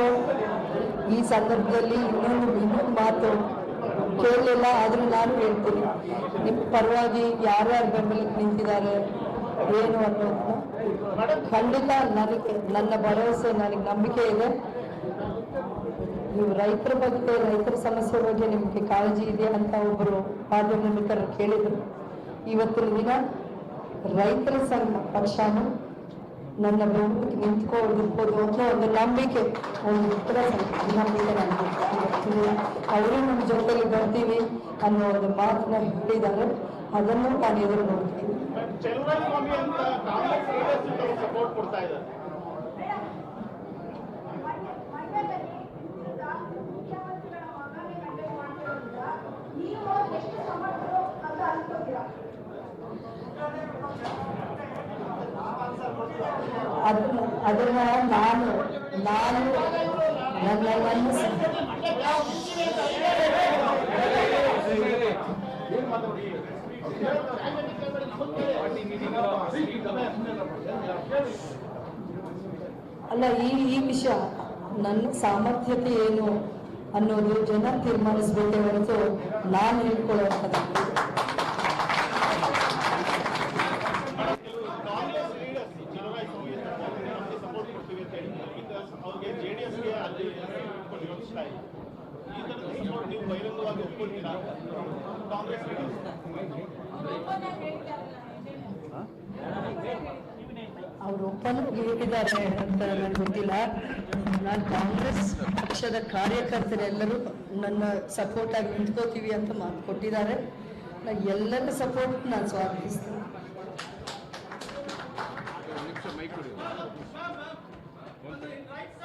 Speaker 1: ಈ ಸಂದರ್ಭದಲ್ಲಿ ಇನ್ನೊಂದು ಮಾತು ಕೇಳಲಿಲ್ಲ, ಆದರೂ ನಾನು ಹೇಳ್ತೀನಿ. ನಿಮ್ಮ ಪರವಾಗಿ ಯಾರ್ಯಾರು ಬೆಂಬಲಕ್ಕೆ ನಿಂತಿದ್ದಾರೆ ಏನು ಅನ್ನೋದನ್ನ ಖಂಡಿತ ನನ್ನ ಭರವಸೆ, ನನಗೆ ನಂಬಿಕೆ ಇದೆ. ನೀವು ರೈತರ ಬಗ್ಗೆ, ರೈತರ ಸಮಸ್ಯೆ ಬಗ್ಗೆ ನಿಮಗೆ ಕಾಳಜಿ ಇದೆ ಅಂತ ಒಬ್ಬರು ಮಾಧ್ಯಮ ಮಿತ್ರರು ಕೇಳಿದರು. ಇವತ್ತಿನ ದಿನ ರೈತರ ಸಂಘ ಪಕ್ಷನು ನನ್ನ ಬೆಂಬಲಕ್ಕೆ ನಿಂತ್ಕೊಂಡಿರ್ಬೋದು ಅನ್ನೋ ಒಂದು ನಂಬಿಕೆ, ಒಂದು ನಂಬಿಕೆ ನನಗೆ. ಅವರು ನಮ್ಮ ಜೊತೆಲಿ ಬರ್ತೀವಿ ಅನ್ನೋ ಒಂದು ಮಾತನ್ನ ಹೇಳಿದ್ದಾರೆ. ಅದನ್ನು ನಾನು ಎದುರು ನೋಡ್ತೀನಿ.
Speaker 6: ಸಪೋರ್ಟ್ ಕೊಡ್ತಾ ಇದ್ದಾರೆ.
Speaker 1: ಅದನ್ನ ನಾನು ಅಲ್ಲ, ಈ ವಿಷಯ ನನ್ನ ಸಾಮರ್ಥ್ಯತೆ ಏನು ಅನ್ನೋದು ಜನ ತೀರ್ಮಾನಿಸಬೇಕೇ ಹೊರತು ನಾನು ಹೇಳ್ಕೊಳ್ಳೋದು. ಅವರು ಒಪ್ಪಂದಕ್ಕೆ ಹೇಳಿದ್ದಾರೆ ಅಂತ ನನಗೆ ಗೊತ್ತಿಲ್ಲ. ನಾನು ಕಾಂಗ್ರೆಸ್ ಪಕ್ಷದ ಕಾರ್ಯಕರ್ತರೆಲ್ಲರೂ ನನ್ನ ಸಪೋರ್ಟ್ ಆಗಿ ನಿಂತ್ಕೋತೀವಿ ಅಂತ ಮಾತು ಕೊಟ್ಟಿದ್ದಾರೆ. ನಾನು ಎಲ್ಲರ ಸಪೋರ್ಟ್ ನಾನು ಸ್ವಾಗತಿಸ್ತೀನಿ.